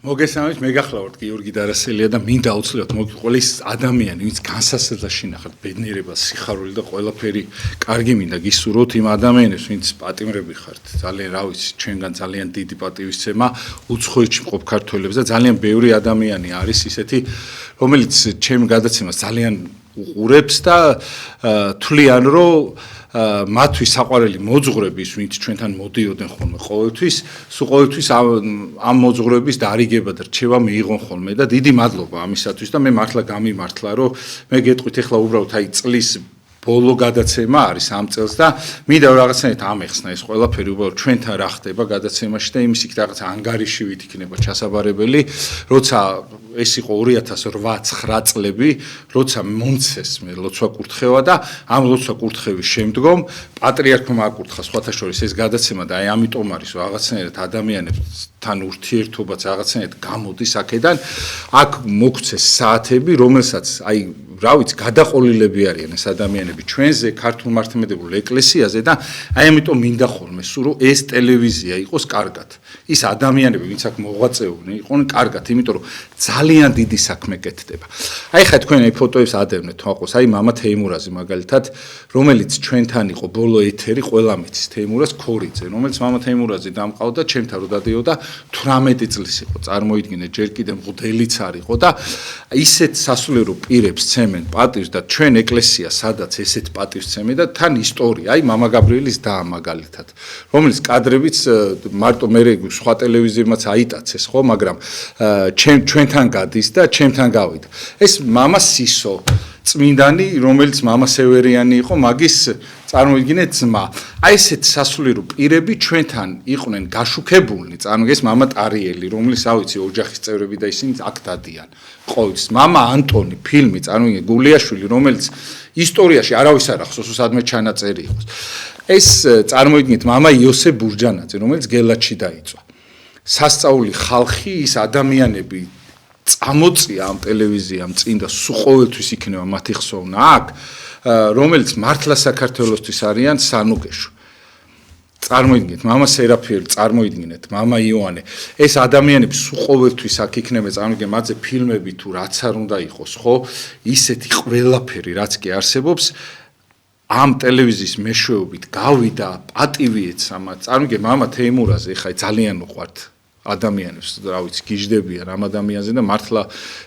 მოგესალმებით, მე გახლავართ გიორგი დარასელია და მინდა აუცილებლად მოგიყვება ის ადამიანი, ვინც განსაცდელად შინახავთ ბედნიერებას, სიხარული და ყველაფერი კარგი მინდა გისურვოთ იმ ადამიანებს, ვინც პატიმრები ხართ. ძალიან რა ვიცი, ჩვენგან ძალიან დიდი პატივისცემა უცხოეთში მყოფ ქართველებს და ძალიან ბევრი ადამიანი არის ისეთი, რომელიც ჩემ გადაცემას ძალიან უყურებს და თვლიან, რომ მათთვის საყვარელი მოძღვრების, ვინც ჩვენთან მოდიოდნენ ხოლმე ყოველთვის, სულ ყოველთვის ამ მოძღვრების დარიგება და რჩევა მიიღონ ხოლმე და დიდი მადლობა ამისათვის და მე მართლა გამიმართლა, რომ მე გეტყვით ახლა უბრალოდ აი წლის ბოლო გადაცემა არის ამ წელს და მინდა რაღაცნაირად ამეხსნა ეს ყველაფერი უბრალოდ ჩვენთან რა ხდება გადაცემაში და იმის იქ რაღაც ანგარიშივით იქნება ჩასაბარებელი, როცა ეს იყო 2008-9 წლები, როცა მომცეს მე ლოცვა კურთხევა და ამ ლოცვა კურთხევის შემდგომ პატრიარქმა აკურთხა სხვათა შორის ეს გადაცემა და აი ამიტომ არის რაღაცნაირად ადამიანებთან ურთიერთობაც რაღაცნაირად გამოდის აქედან, აქ მოგცეს საათები, რომელსაც აი რა ვიცი, გადაყოლილები არიან ეს ადამიანები ჩვენზე, ქართულ მართლმადიდებლურ ეკლესიაზე და აი ამიტომ მინდა ხოლმე სულ რომ ეს ტელევიზია იყოს კარგად. ის ადამიანები, ვინც აქ მოღვაწეობენ, იყვნენ კარგად, იმიტომ რომ ძალიან დიდი საქმე კეთდება. აი ხა თქვენ აი ფოტოებს ადევნეთ თვალყოს, აი მამა თეიმურაზი მაგალითად, რომელიც ჩვენთან იყო ბოლო ეთერი, ყველა მიცის თეიმურაზ ქორიძე, რომელიც მამა თეიმურაზი დამყავდა, ჩემთან რო დადიოდა 18 წლის იყო, წარმოიდგინეთ, ჯერ კიდევ მღვდელიც არ იყო და ისეთ სასულიერო პირებს ცემენ პატივს და ჩვენ ეკლესია სადაც ესეთ პატივს ცემენ და თან ისტორია, აი მამა გაბრიელის და მაგალითად, რომელიც კადრებიც მარტო მე სხვა ტელევიზიებმაც აიტაცეს, ხო, მაგრამ ჩვენთან გადის და ჩემთან გავიდა. ეს მამა სისო, წმინდანი, რომელიც მამა სევერიანი იყო, მაგის წარმოიდგინეთ ძმა. აი ესეთ სასულიერო პირები ჩვენთან იყვნენ გაშუქებულნი, წარმოიდგინეთ მამა ტარიელი, რომელიც რა ვიცი, ოჯახის წევრები და ისინი აქ დადიან. ყოველთვის მამა ანტონი, ფილმი, წარმოიდგინეთ გულიაშვილი, რომელიც ისტორიაში არავის არ ახსოვს, სადმე ჩანაწერი იყოს. ეს წარმოიდგინეთ მამა იოსე ბურჯანაძე, რომელიც გელათში დაიწვა. სასწაული ხალხი, ის ადამიანები წამოწია ამ ტელევიზიამ წინ და სულ ყოველთვის იქნება მათი ხსოვნა აქ, რომელიც მართლა საქართველოსთვის არიან სანუგეშო. წარმოიდგინეთ, მამა სერაფიელი, წარმოიდგინეთ, მამა იოანე. ეს ადამიანები სულ ყოველთვის აქ იქნება, წარმოიდგინეთ, მათზე ფილმები თუ რაც არ უნდა იყოს, ხო? ისეთი ყველაფერი, რაც კი არსებობს, ამ ტელევიზიის მეშვეობით გავიდა, პატივი ეცა მათ. წარმოიდგინეთ, მამა თეიმურაზი, ეხლა ძალიან უყვართ ადამიანებს, რა ვიცი, გიждდებიან ამ ადამიანზე და მართლა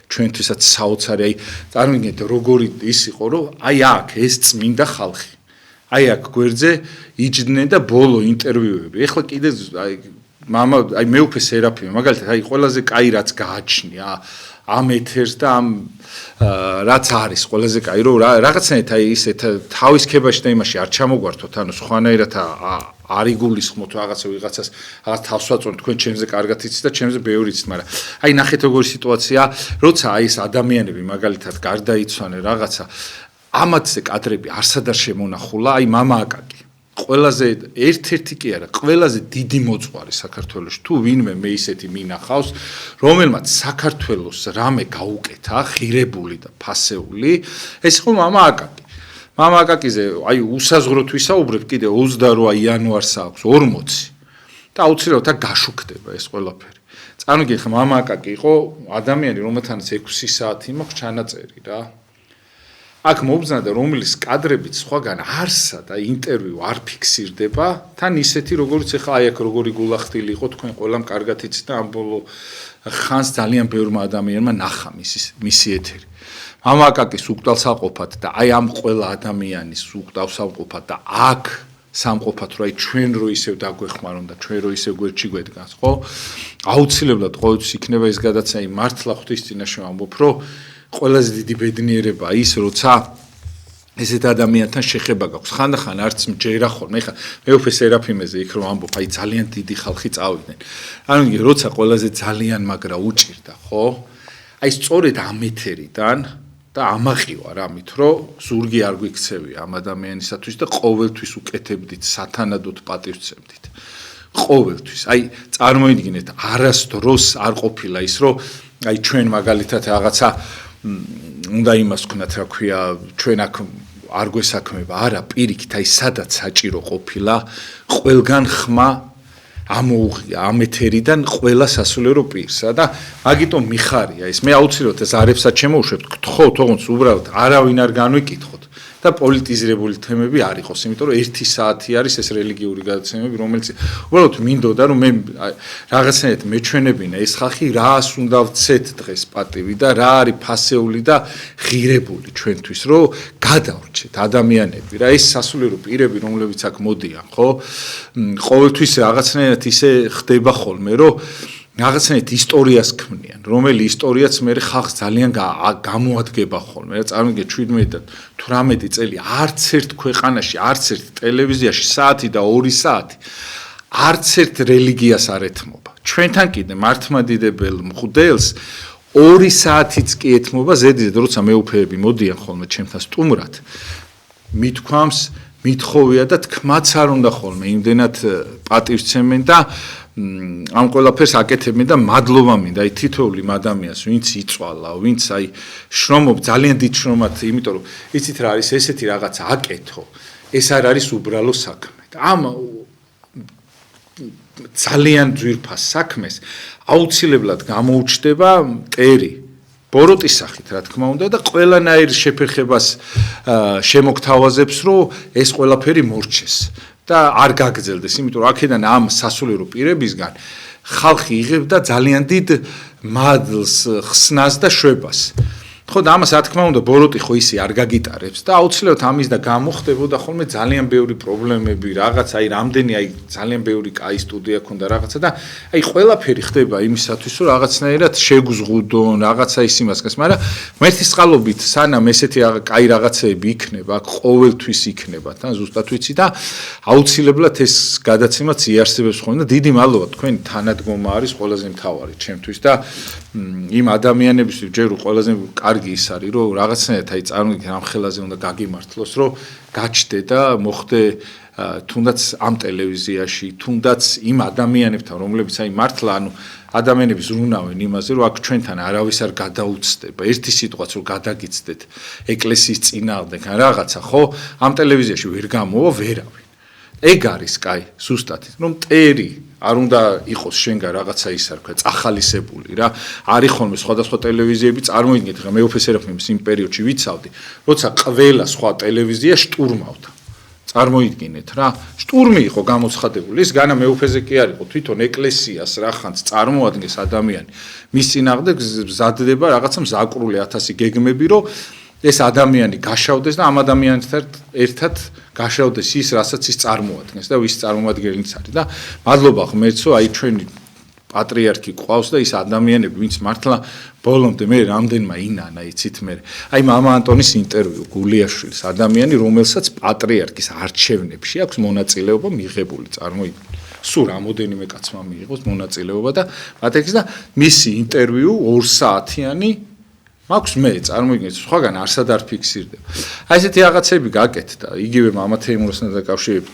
ჩვენთვისაც საოცარი, აი, წარმოიდგინეთ, როგორი ის იყო, რომ აი აქ ეს წმინდა ხალხი. აი აქ გვერდზე იჯდნენ და ბოლო ინტერვიუები. ეხლა კიდე აი მამა, აი მეუფე სერაფიმე, მაგალითად, აი ყველაზე კაი რაც გააჩნია ამ ეთერს და ამ რაც არის ყველაზე კაი, რომ რაღაცნაირად აი ისეთ თავის ქებაში და იმაში არ ჩამოგვართოთ, ანუ სხვანაირად არ იგულისხმოთ რაღაცა ვიღაცას, რაღაც თავს ვაწონთ, თქვენ ჩემზე კარგად იცით და ჩემზე ბევრი იცით, მაგრამ აი ნახეთ როგორი სიტუაცია, როცა აი ეს ადამიანები მაგალითად გარდაიცვალნენ რაღაცა, ამათზე კადრები არსად არ შემონახულა, აი მამა აკაკი. ყველაზე ერთ-ერთი კი არა, ყველაზე დიდი მოძღვარი საქართველოში, თუ ვინმე მე ისეთი მინახავს, რომელმაც საქართველოს რამე გაუკეთა, ღირებული და ფასეული, ეს იყო მამა აკაკი. მამა აკაკიზე, აი უსაზღვროთ ვისაუბრებ, კიდე 28 იანვარს აქვს 40 და აუცილებლად აქ გაშუქდება ეს ყველაფერი. წარმოიდგინეთ, მამა აკაკი იყო ადამიანი, რომელთანაც 6 საათი მაქვს ჩანაწერი რა. აქ მობრძანა რომლის კადრებით სხვაგან არსა და ინტერვიუ არ ფიქსირდება, თან ისეთი როგორც ახლა აი აქ როგორი გულახდილი იყო, თქვენ ყველამ კარგად იცით და ამ ბოლო ხანს ძალიან ბევრმა ადამიანმა ნახა მისი ეთერი. მამა აკაკის უკტალსაყოფად და აი ამ ყველა ადამიანის უკტალსაყოფად და აქ სამყოფად რო აი ჩვენ რო ისევ დაგვეხმარონ და ჩვენ რო ისევ გვერდში გვედგანს, ხო? აუცილებლად ყოველთვის იქნება ეს გადაცემა, მართლა ღვთის წინაშე ვამბობ, რომ ყველაზე დიდი ბედნიერება ის, როცა ესეთ ადამიანთან შეხება გაქვს. ხანდახან არც მჯერა ხოლმე. ეხლა მეუფე სერაფიმეზე იქ რომ ამბობ, აი ძალიან დიდი ხალხი წავიდნენ. ანუ როცა ყველაზე ძალიან მაგრა უჭირდა, ხო? აი სწორედ ამ ეთერიდან და ამაყივარ ამით, რომ ზურგი არ გვიქცევია ამ ადამიანისათვის და ყოველთვის უკეთებდით, სათანადოდ პატივცემდით. ყოველთვის. აი წარმოიდგინეთ, არასდროს არ ყოფილა ის, რომ აი ჩვენ მაგალითად რაღაცა უნდა იმას ვქნათ, რა ქვია, ჩვენ აქ არ გვესაქმება, არა, პირიქით, აი სადაც საჭირო ყოფილა, ყველგან ხმა ამოუღია ამ ეთერიდან ყველა სასულიერო პირსა და მაგიტომ მიხარია ეს მე აუცილებლად ეს არებსაც შემოუშვებთ გთხოვთ თողონს უბრალოდ არავინ არ განვიკითხოთ და პოლიტიზირებული თემები არ იყოს იმიტომ რომ 1 საათი არის ეს რელიგიური გადაცემები რომელიც უბრალოდ მინდოდა რომ მე რაღაცნაირად მეჩვენებინა ეს ხალხი რას უნდა ვცეთ დღეს პატივი და რა არის ფასეული და ღირებული ჩვენთვის რომ გადავრჩეთ ადამიანები რა ეს სასულიერო პირები რომლებიც აქ მოდიან ხო ყოველთვის რაღაცნაირად ისე ხდება ხოლმე რომ რაღაცნაირად ისტორიას ქმნიან, რომელი ისტორიაც მე ხალხს ძალიან გამოადგება ხოლმე. რა წარმოგიდგენთ 17 და 18 წელი არც ერთ ქვეყანაში, არც ერთ ტელევიზიაში საათი და 2 საათი არც ერთ რელიგიას არ ეთმობა. ჩვენთან კიდე მართლმადიდებელ მღვდელს 2 საათიც კი ეთმობა ზედიზედ, როცა მეუფეები მოდიან ხოლმე ჩემთან სტუმრად. მithქვამს, მithხოვია და თქმაც არ უნდა ხოლმე იმდენად პატივცემენ და ამ ყველაფერს აკეთებენ და მადლობა მინდა აი თითოეული ადამიანს ვინც იწვალა, ვინც აი შრომობ ძალიან დიდ შრომად, იმიტომ რომ იცით რა არის ესეთი რაღაც აკეთო, ეს არ არის უბრალო საქმე. ამ ძალიან ძვირფას საქმეს აუცილებლად გამოუჩნდება მტერი ბოროტის სახით, რა თქმა უნდა და ყველანაირ შეფერხებას შემოგთავაზებს, რომ ეს ყველაფერი მორჩეს. და არ გაგრძელდეს, იმიტომ რომ აქედან ამ სასულიერო პირებისგან ხალხი იღებდა ძალიან დიდ მადლს, ხსნას და შვებას. ხო და ამას რა თქმა უნდა ბოროტი ხო ისე არ გაგიტარებს და აუცილებლად ამის და გამოხდებოდა ხოლმე ძალიან ბევრი პრობლემები, რაღაც აი რამდენი აი ძალიან ბევრი კაი სტუდია ქონდა რაღაცა და აი ყველაფერი ხდება იმისათვის რომ რაღაცნაირად შეგუზღუდონ, რაღაცა ის იმასკას, მაგრამ მერთის წყალობით სანამ ესეთი კაი რაღაცეები იქნება, აქ ყოველთვის იქნება, თან ზუსტად ვიცი და აუცილებლად ეს გადაცემაც იარსებებს ხოლმე და დიდი მადლობა თქვენი თანადგომა არის ყველაზე მთავარი ჩემთვის და იმ ადამიანების ჯერ ყველაზე კარგი ის არის რომ რაღაცნაირად აი წარმოგიდგენ ამ ხელაზე უნდა გაგიმართლოს რომ გაჩდე და მოხდე თუნდაც ამ ტელევიზიაში თუნდაც იმ ადამიანებთან რომლებიც აი მართლა ანუ ადამიანები ზრუნავენ იმაზე რომ აქ ჩვენთან არავის არ გადაუცდება ერთი სიტყვაც რომ გადაგიცდეთ ეკლესიის წინააღმდეგ ან რაღაცა ხო ამ ტელევიზიაში ვერ გამოვა ვერავინ ეგ არის კაი ზუსტად რომ მტერი არ უნდა იყოს შენგან რაღაცა ის არ ქვია წახალისებული რა არის ხოლმე სხვადასხვა ტელევიზიები წარმოიდგინეთ რა მეუფე სერაფიმის იმ პერიოდში ვიცავდი როცა ყველა სხვა ტელევიზია შტურმავდა წარმოიდგინეთ რა შტურმი იყო გამოცხადებული ის განა მეუფეზე კი არ იყო თვითონ ეკლესიას რახანს წარმოადგენს ადამიანი მის წინააღმდეგ მზადდება რაღაცა მზაკრული 1000 გეგმები რომ ეს ადამიანი გაშავდეს და ამ ადამიანთან ერთად გაშავდეს ის, რასაც ის წარმოადგენს და ვის წარმოადგენელიც არის და მადლობა ღმერთსო, აი ჩვენი პატრიარქი ყავს და ის ადამიანები, ვინც მართლა ბოლომდე მე რამდენმა ინანა, იცით მე. აი მამა ანტონის ინტერვიუ გულიაშვილის ადამიანი, რომელსაც პატრიარქის არჩევნებში აქვს მონაწილეობა მიღებული, წარმოიდგინეთ. სულ რამოდენიმე კაცმა მიიღოს მონაწილეობა და პატრიარქის და მისი ინტერვიუ 2 საათიანი მაქვს მე წარმოიდგინეთ სხვაგან არსად არ ფიქსირდება. აი ესეთი რაღაცები გაკეთდა, იგივე მამა თეიმურასთან დაკავშირებით,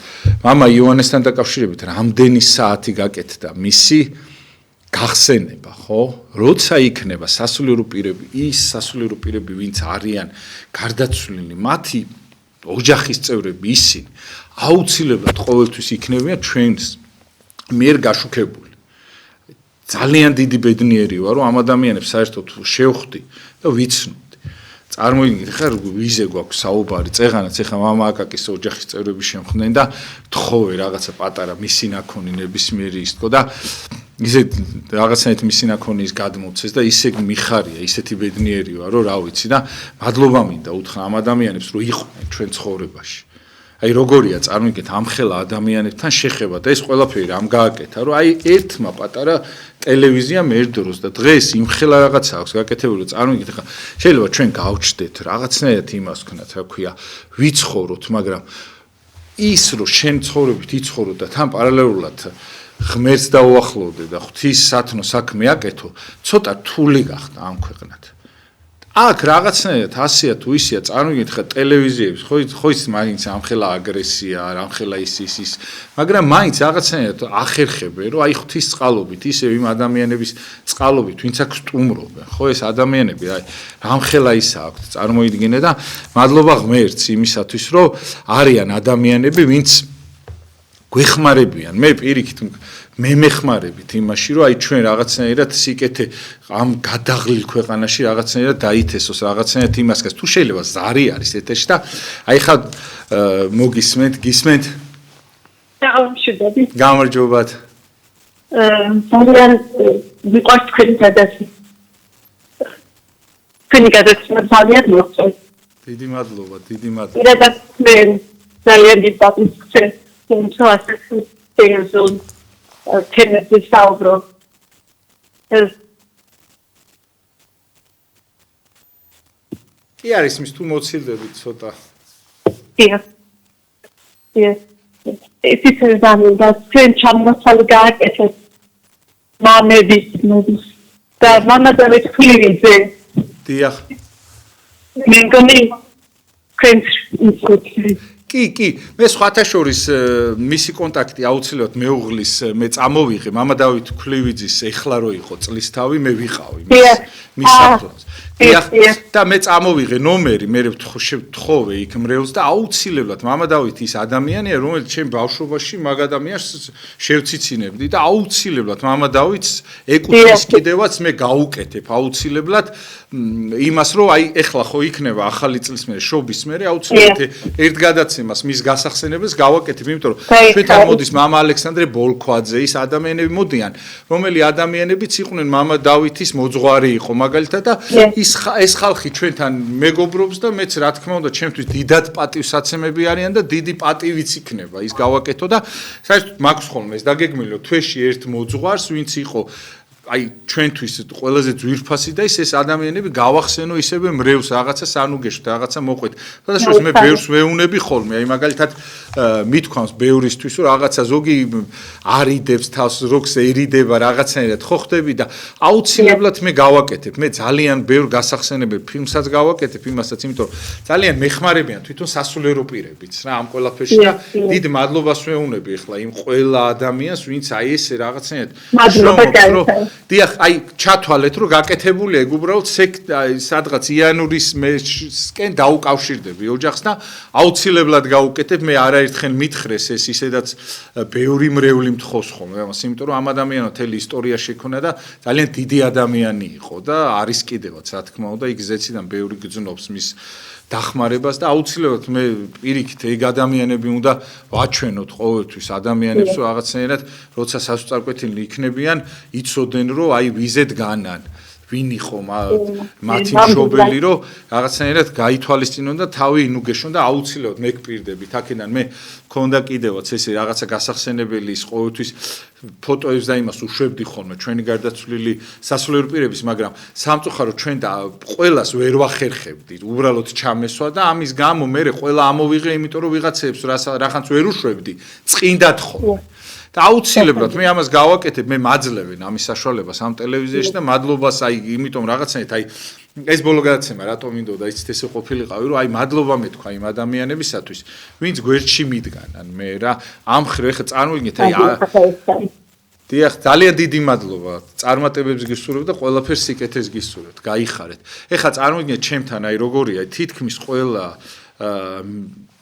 მამა იოანესთან დაკავშირებით რამდენი საათი გაკეთდა მისი გახსენება, ხო? როცა იქნება სასულიერო პირები, ის სასულიერო პირები, ვინც არიან გარდაცვლილი, მათი ოჯახის წევრები ისინი აუცილებლად ყოველთვის იქნებიან ჩვენს მიერ გაშუქებული. ძალიან დიდი ბედნიერი ვარ, რომ ამ ადამიანებს საერთოდ შევხვდი და ვიცნობდი. წარმოიდგინეთ, ხარ ვიზე გვაქვს საუბარი, წეღანაც ეხა მამა აკაკის ოჯახის წევრები შემხდნენ და თხოვე რაღაცა პატარა მისი ნაქონი ნებისმიერი ის თქო და ისე რაღაცნაირად მისი ნაქონი ის გადმოცეს და ისე მიხარია, ისეთი ბედნიერი ვარ, რომ რა ვიცი და მადლობა მინდა უთხრა ამ ადამიანებს, რომ იყვნენ ჩვენ ცხოვრებაში. აი როგორია წარმოგიდგენთ ამ ხელა ადამიანებთან შეხება და ეს ყველაფერი რამ გააკეთა რომ აი ერთმა პატარა ტელევიზიამ ერთდროს და დღეს იმ ხელა რაღაცა აქვს გაკეთებული წარმოგიდგენთ ხა შეიძლება ჩვენ გავჩდეთ რაღაცნაირად იმას ვქნათ რა ქვია ვიცხოვროთ მაგრამ ის რომ შენ ცხოვრებით იცხოვრო და თან პარალელურად ღმერთს დაუახლოვდე და ღვთის სათნო საქმე აკეთო ცოტა რთული გახდა ამ ქვეყნად აქ რაღაცნაირად ასია თუ ისია წარმოგიდგენთ ხა ტელევიზიების ხო ის მაინც ამხელა აგრესია ამხელა ის მაგრამ მაინც რაღაცნაირად ახერხებენ რომ აი ღვთის წყალობით ისე იმ ადამიანების წყალობით ვინც აქ სტუმრობენ ხო ეს ადამიანები აი ამხელა ისა აქვთ წარმოიდგინე და მადლობა ღმერთს იმისათვის რომ არიან ადამიანები ვინც გვეხმარებიან მე პირიქით მე მეხმარებით იმაში, რომ აი ჩვენ რაღაცნაირად სიკეთე ამ გადაღლილ ქვეყანაში რაღაცნაირად დაითესოს, რაღაცნაირად იმასკაც თუ შეიძლება ზარი არის ეთერში და აი ხა მოგისმენთ, გისმენთ? გამარჯობათ. ძალიან მიყვარს თქვენი გადაცემა. თქვენი გადაცემა ძალიან მოწონს. დიდი მადლობა, დიდი მადლობა. პირადად მე ძალიან დიდ თუმცა ასე სერიოზულ თემებზე საუბრობ. კი არის მის თუ მოცილდებით ცოტა. დიახ. ეს ის და ჩვენ ჩამოსული გააკეთეთ მამების და მამა და მეცხვიერიძე. დიახ. მე მგონი კი, მე სხვათა შორის მისი კონტაქტი აუცილებლად მეუღლის მე წამოვიღე, მამა დავით ქლივიძის ეხლა რო იყო წლისთავი, მე ვიყავი მის საფლავს. და მე წამოვიღე ნომერი, მე ვთხოვე იქ მრევლს და აუცილებლად მამა დავით ის ადამიანია, რომელიც ჩემ ბავშვობაში მაგ ადამიანს შევციცინებდი და აუცილებლად მამა დავითს ეკუთვნის კიდევაც მე გავუკეთებ აუცილებლად იმას რომ აი ეხლა ხო იქნება ახალი წლის მერე შობის მერე აუცილებლად ერთ გადაცემას მის გასახსენებას გავაკეთებ, იმიტომ რომ ჩვენთან მოდის მამა ალექსანდრე ბოლქვაძე, ის ადამიანები მოდიან, რომელი ადამიანებიც იყვნენ მამა დავითის მოძღვარი იყო მაგალითად და ეს ხალხი ჩვენთან მეგობრობს და მეც რა თქმა უნდა ჩემთვის დიდად პატივსაცემები არიან და დიდი პატივიც იქნება ის გავაკეთო და საერთოდ მაქვს ხოლმე ეს დაგეგმილი რომ თვეში ერთ მოძღვარს ვინც იყო აი ჩვენთვის ყველაზე ძვირფასი და ეს ადამიანები გავახსენო ისევე მრევს რაღაცა სანუგეშო რაღაცა მოყვეთ. თუმცა მე ბევრს ვეუნები ხოლმე, აი მაგალითად მithქვამს ბევრისთვის რომ რაღაცა ზოგი არიდებს თავს, ზოგს ერიდება რაღაცნაირად ხო ხდები და აუცილებლად მე გავაკეთებ. მე ძალიან ბევრ გასახსენებელ ფილმსაც გავაკეთებ იმასაც, იმიტომ რომ ძალიან მეხმარებიან თვითონ სასულიერო პირებიც რა ამ ყველაფერში და დიდ მადლობას ვეუნები ახლა იმ ყველა ადამიანს, ვინც აი ესე რაღაცნაირად მადლობა დიახ, აი ჩათვალეთ რომ გაკეთებული ეგ უბრალოდ სადღაც იანურის მესკენ დაუკავშირდები ოჯახს და აუცილებლად გავუკეთებ მე არაერთხელ მითხრეს ეს ისედაც ბევრი მრევლი მთხოვს ხოლმე ამას იმიტომ რომ ამ ადამიანო თელი ისტორია შექონა და ძალიან დიდი ადამიანი იყო და არის კიდევაც რა თქმა უნდა იქ ზეციდან ბევრი გძნობს მის დახმარებას და აუცილებლად მე პირიქით ეგ ადამიანები უნდა ვაჩვენოთ ყოველთვის ადამიანებს რომ რაღაცნაირად როცა სასწრაფკვეთილი იქნებიან იცოდნენ რომ აი ვიზეთ განან ვინ იყო მათი მშობელი რომ რაღაცნაირად გაითვალისწინონ და თავი ინუგეშონ და აუცილებლად მე გპირდებით აქედან მე მქონდა კიდევაც ესე რაღაცა გასახსენებელი ის ყოველთვის ფოტოებს და იმას უშვებდი ხოლმე ჩვენი გარდაცვლილი სასულიერო პირების მაგრამ სამწუხარო ჩვენ და ყველას ვერ ვახერხებდით უბრალოდ ჩამესვა და ამის გამო მე ყველა ამოვიღე იმიტომ რომ ვიღაცებს რახანც ვერ უშვებდი წინდად ხოლმე და აუცილებლად მე ამას გავაკეთებ მე მაძლევენ ამის საშუალებას ამ ტელევიზიაში და მადლობას აი იმიტომ რაღაცნაირად აი ეს ბოლო გადაცემა რატომ მინდოდა იცით ესე ყოფილიყავი რომ აი მადლობა მეთქვა იმ ადამიანებისათვის ვინც გვერდში მიდგანან მე რა ამ ხრივ ხა წარმოგიდგენთ აი დიახ ძალიან დიდი მადლობა წარმატებებს გისურვებთ და ყველაფერს სიკეთეს გისურვებთ გაიხარეთ ეხლა წარმოგიდგენთ ჩემთან აი როგორია თითქმის ყველა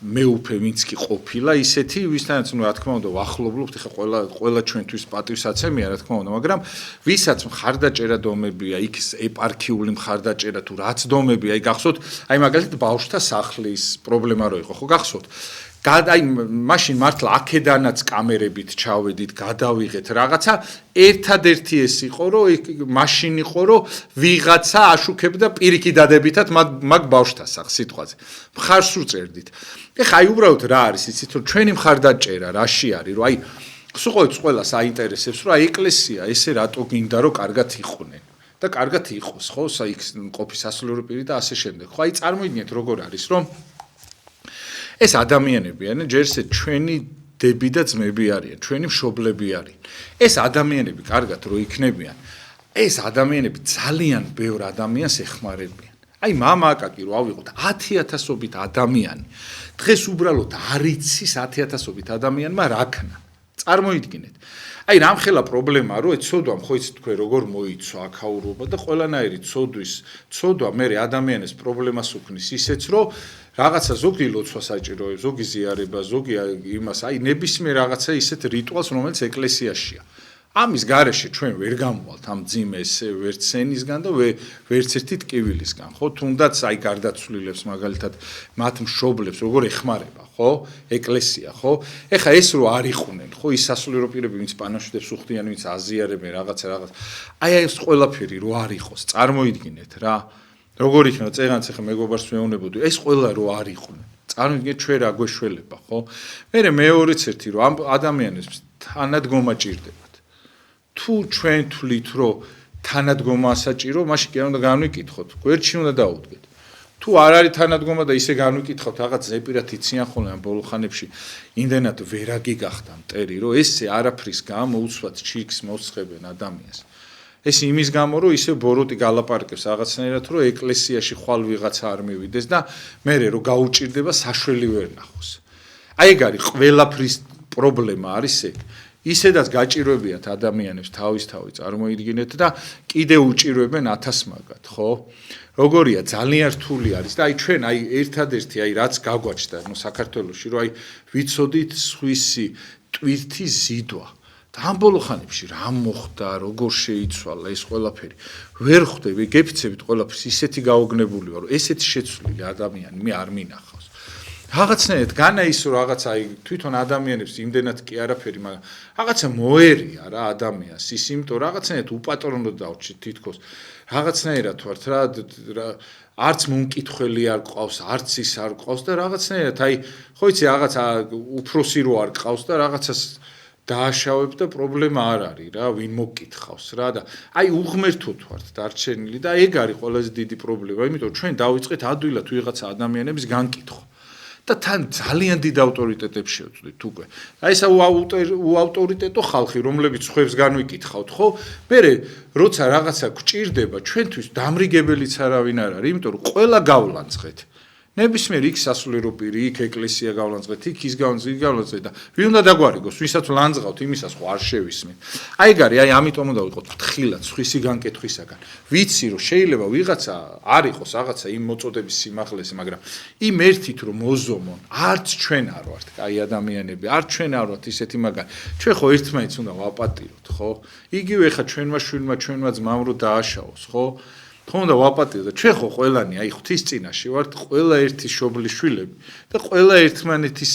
მეუფე ვინც კი ყოფილა ისეთი ვისთანაც ნუ რა თქმა უნდა ვახლობლობთ ეხლა ყველა ჩვენთვის პატივსაცემია რა თქმა უნდა მაგრამ ვისაც მხარდაჭერა დომებია იქ ეპარქიული მხარდაჭერა თუ რაც დომებია აი გახსოვთ აი მაგალითად ბავშვთა სახლის პრობლემა რო იყო ხო გახსოვთ აი მაშინ მართლა აქედანაც კამერებით ჩავედით გადავიღეთ რაღაცა ერთადერთი ეს იყო რომ მაშინ იყო რომ ვიღაცა აშუქებდა პირიქით დადებითად მაგ ბავშვთა სახს სიტყვაზე მხარს უწერდით ეხა აი უბრალოდ რა არის იცით რომ ჩვენი მხარდაჭერა რაში არის რომ აი სულ ყველას აინტერესებს რომ აი ეკლესია ესე რატო გინდა რომ კარგად იყვნენ და კარგად იყოს ხო იქ ყოფი სასულიერო პირი და ასე შემდეგ ხო აი წარმოიდგინეთ როგორ არის რომ ეს ადამიანები არიან ჯერ ისე ჩვენი დები და ძმები არიან, ჩვენი მშობლები არიან. ეს ადამიანები კარგად რო იქნებიან, ეს ადამიანები ძალიან ბევრ ადამიანს ეხმარებიან. აი მამა აკაკი რო ავიღოთ 10,000-ობით ადამიანი. დღეს უბრალოდ არ იცის 10,000-ობით ადამიანმა რა ქნა. წარმოიდგინეთ. აი რამხელა პრობლემაა რომ ცოდვამ ხო იცით თქვენ როგორ მოიცვა აქაურობა და ყველანაირი ცოდვა მე ადამიანებს პრობლემას უქმნის ისეც რომ რაღაცა ზოგი ლოცვა საჭიროა, ზოგი ზიარება, ზოგი იმას, აი ნებისმიერ რაღაცა ისეთ რიტუალს, რომელიც ეკლესიაშია. ამის გარეშე ჩვენ ვერ გამვალთ ამ ძიმეს ვერც სენისგან და ვერც ერთი ტკივილისგან, ხო? თუნდაც აი გარდაცვლილებს მაგალითად მათ მშობლებს როგორ ეხმარება, ხო? ეკლესია, ხო? ეხა ეს რო არ იყვნენ, ხო? ის სასულიერო პირები, ვინც პანაშვიდებს უხდიან, ვინც აზიარებენ რაღაცა. აი ეს ყველაფერი რო არ იყოს, წარმოიდგინეთ რა. როგორ იქნება წეღანც ახლა მეგობარს მეუბნებოდი, ეს ყველა რო არ იყვნენ. წარმოიდგინეთ ჩვენ რა გვეშველება, ხო? მეორეც ერთი რო ამ ადამიანებს თანადგომა ჭირდებათ. თუ ჩვენ თვლით რომ თანადგომა ასაჭირო, მაშინ კი არ უნდა განვიკითხოთ, გვერდში უნდა დაუდგეთ. თუ არ არის თანადგომა და ისე განვიკითხავთ, რაღაც ზეპირად იციან ხოლმე ამ ბოლო ხანებში, იმდენად ვერაგი გახდა მტერი, რომ ესე არაფრის გამო უცბად ჩიქს მოსწრებენ ადამიანს. ეს იმის გამო, რომ ისე ბოროტი გალაპარაკებს რაღაცნაირად, რომ ეკლესიაში ხვალ ვიღაცა არ მივიდეს და მე რომ გაუჭირდება საშველი ვერ ნახოს. აი ეგ არის ყველაფრის პრობლემა არის ეგ. ისედაც გაჭირვებიათ ადამიანებს თავისთავად წარმოიდგინეთ და კიდე უჭირვებენ 1000 მაგათ, ხო? როგორია ძალიან რთული არის და აი ჩვენ აი ერთადერთი აი რაც გაგვაჩნდა ნუ საქართველოში რომ აი ვიცოდით სხვისი ტვირთი ზიდვა და ამ ბოლო ხანებში რა მოხდა, როგორ შეიცვალა ეს ყველაფერი. ვერ ხვდები, გეფიცებით ყველაფერს ისეთი გაოგნებული ვარ, რომ ესეთი შეცვლილი ადამიანი მე არ მინახავს. რაღაცნაირად განა ის რომ რაღაცა აი თვითონ ადამიანებს იმდენად კი არაფერი, მაგრამ რაღაცა მოერია რა ადამიანს ის იმიტომ რაღაცნაირად უპატრონოდ დავრჩით თითქოს რაღაცნაირად ვართ რა არც მომკითხველი არ ყავს, არც ის არ ყავს და რაღაცნაირად აი ხო იცი რაღაცა უფროსი რო არ ყავს და რაღაცას დააშავებ და პრობლემა არ არის რა ვინ მოგკითხავს რა და აი უღმერთოთ ვართ დარჩენილი და ეგ არის ყველაზე დიდი პრობლემა იმიტომ ჩვენ დავიწყეთ ადვილად ვიღაცა ადამიანების განკითხვა და თან ძალიან დიდ ავტორიტეტებს შევწვდით უკვე. აი ესა უავტორიტეტო ხალხი, რომლებიც ხვებს განვიკითხავთ, ხო? მერე როცა რაღაცა გჭირდება, ჩვენთვის დამრიგებელიც არავინ არ არის, იმიტომ რომ ყველა გავლანძღეთ. ნებისმიერ იქ სასულიერო პირი, იქ ეკლესია გავლანძღეთ, იქ ის გავლანძღეთ და ვინ უნდა დაგვარიგოს, ვისაც ვლანძღავთ, იმისას ხო არ შევისმენ. აი ეგ არის, აი ამიტომ უნდა ვიყოთ ფრთხილად, სხვისი განკეთვისაგან. ვიცი რომ შეიძლება ვიღაცა არ იყოს რაღაცა იმ მოწოდების სიმაღლეზე, მაგრამ იმ ერთით რომ მოზომონ, არც ჩვენ არ ვართ, აი ადამიანები, არც ჩვენ არ ვართ ისეთი მაგარი. ჩვენ ხო ერთმანეთს უნდა ვაპატიოთ, ხო? იგივე ხა ჩვენმა შვილმა, ჩვენმა ძმამ რო დააშაოს, ხო? თქონდა ვაპატიო და ჩვენ ხო ყველანი აი ღვთის წინაშე ვართ ყველა ერთი შობლის შვილები და ყველა ერთმანეთის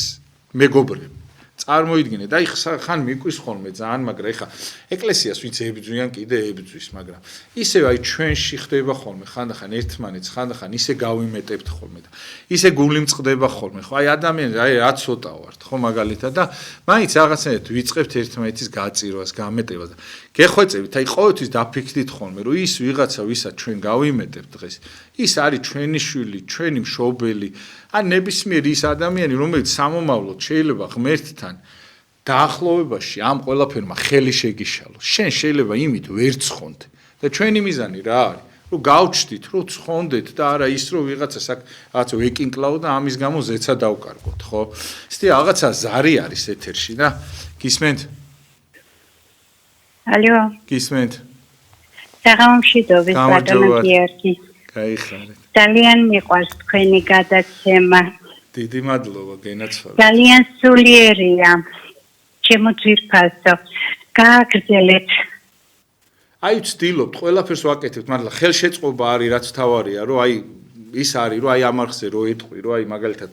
მეგობრები წარმოიდგინეთ აი ხან მიყვის ხოლმე ძალიან მაგრამ ეხა ეკლესიას ვინც ებძვიან კიდე ებძვის მაგრამ ისევ აი ჩვენში ხდება ხოლმე ხანდახან ერთმანეთს ხანდახან ისე გავიმეტებთ ხოლმე და ისე გული მწყდება ხოლმე ხო აი ადამიანები აი რა ცოტა ვართ ხო მაგალითად და მაინც რაღაცნაირად ვიწყებთ ერთმანეთის გაწირვას გამეტებას და გეხვეწებით აი ყოველთვის დაფიქრდით ხოლმე რომ ის ვიღაცა ვისაც ჩვენ გავიმეტებთ დღეს ის არის ჩვენი შვილი ჩვენი მშობელი ან ნებისმიერ ის ადამიანი რომელიც სამომავლოდ შეიძლება ღმერთთან დაახლოვებაში ამ ყველაფერმა ხელი შეგიშალოს შენ შეიძლება იმით ვერ ცხონდე და ჩვენი მიზანი რა არის რომ გავჩდით რომ ცხონდეთ და არა ის რომ ვიღაცას აქ რაღაცა ვეკინკლავ და ამის გამო ზეცა დავკარგოთ ხო ისეთი რაღაცა ზარი არის ეთერში და გისმენთ ალო გისმენთ საღამომშვიდობის ბატონო გიორგი გაიხარეთ ძალიან მიყვარს თქვენი გადაცემა დიდი მადლობა გენაცვალეთ ძალიან სულიერია ჩემო ძვირფასო გააგრძელეთ აი ვცდილობთ ყველაფერს ვაკეთებთ მაგრამ ხელშეწყობა არის რაც თავარია რომ აი ის არის რომ აი ამარხზე რო ეტყვი რომ აი მაგალითად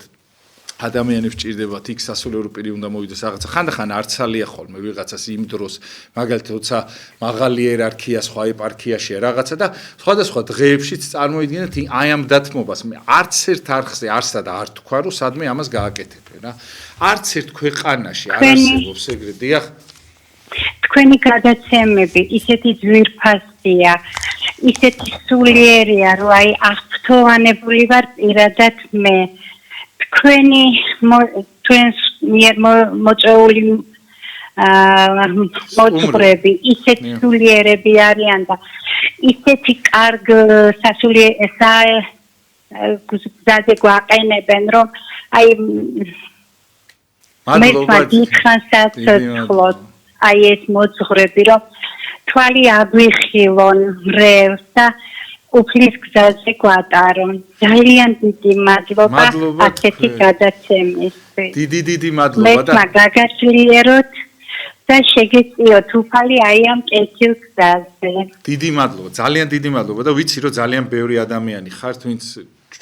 ადამიანებს ჭირდებათ იქ სასულიერო პირი უნდა მოვიდეს რაღაცა ხანდახან არცალია ხოლმე ვიღაცას იმ დროს მაგალითად როცა მაღალი იერარქია სხვა ეპარქიაშია რაღაცა და სხვადასხვა დღეებშიც წარმოიდგინეთ აი ამ დათმობას მე არც ერთ არხზე არსად არ თქვა რომ სადმე ამას გააკეთებენ რა არც ერთ ქვეყანაში არ არსებობს ეგრე დიახ თქვენი გადაცემები ისეთი ძვირფასია ისეთი სულიერია რომ აი აღფრთოვანებული ვარ პირადად მე თქვენი თქვენს მიერ მოწეული მოწვრები ისეთი სულიერები არიან და ისეთი კარგ გზაზე გვაყენებენ რომ აი მე თვითონაც ცოცხლოთ აი ეს მოწვრები რომ თვალი აგვიხილონ რევს და უფლის გზაზე გვატარონ. ძალიან დიდი მადლობა ასეთი გადაცემისთვის. დიდი მადლობა და გაგაცილიეროთ და შეგეწიოთ უფალი აი ამ კეთილ გზაზე. დიდი მადლობა, ძალიან დიდი მადლობა და ვიცი რომ ძალიან ბევრი ადამიანი ხართ, ვინც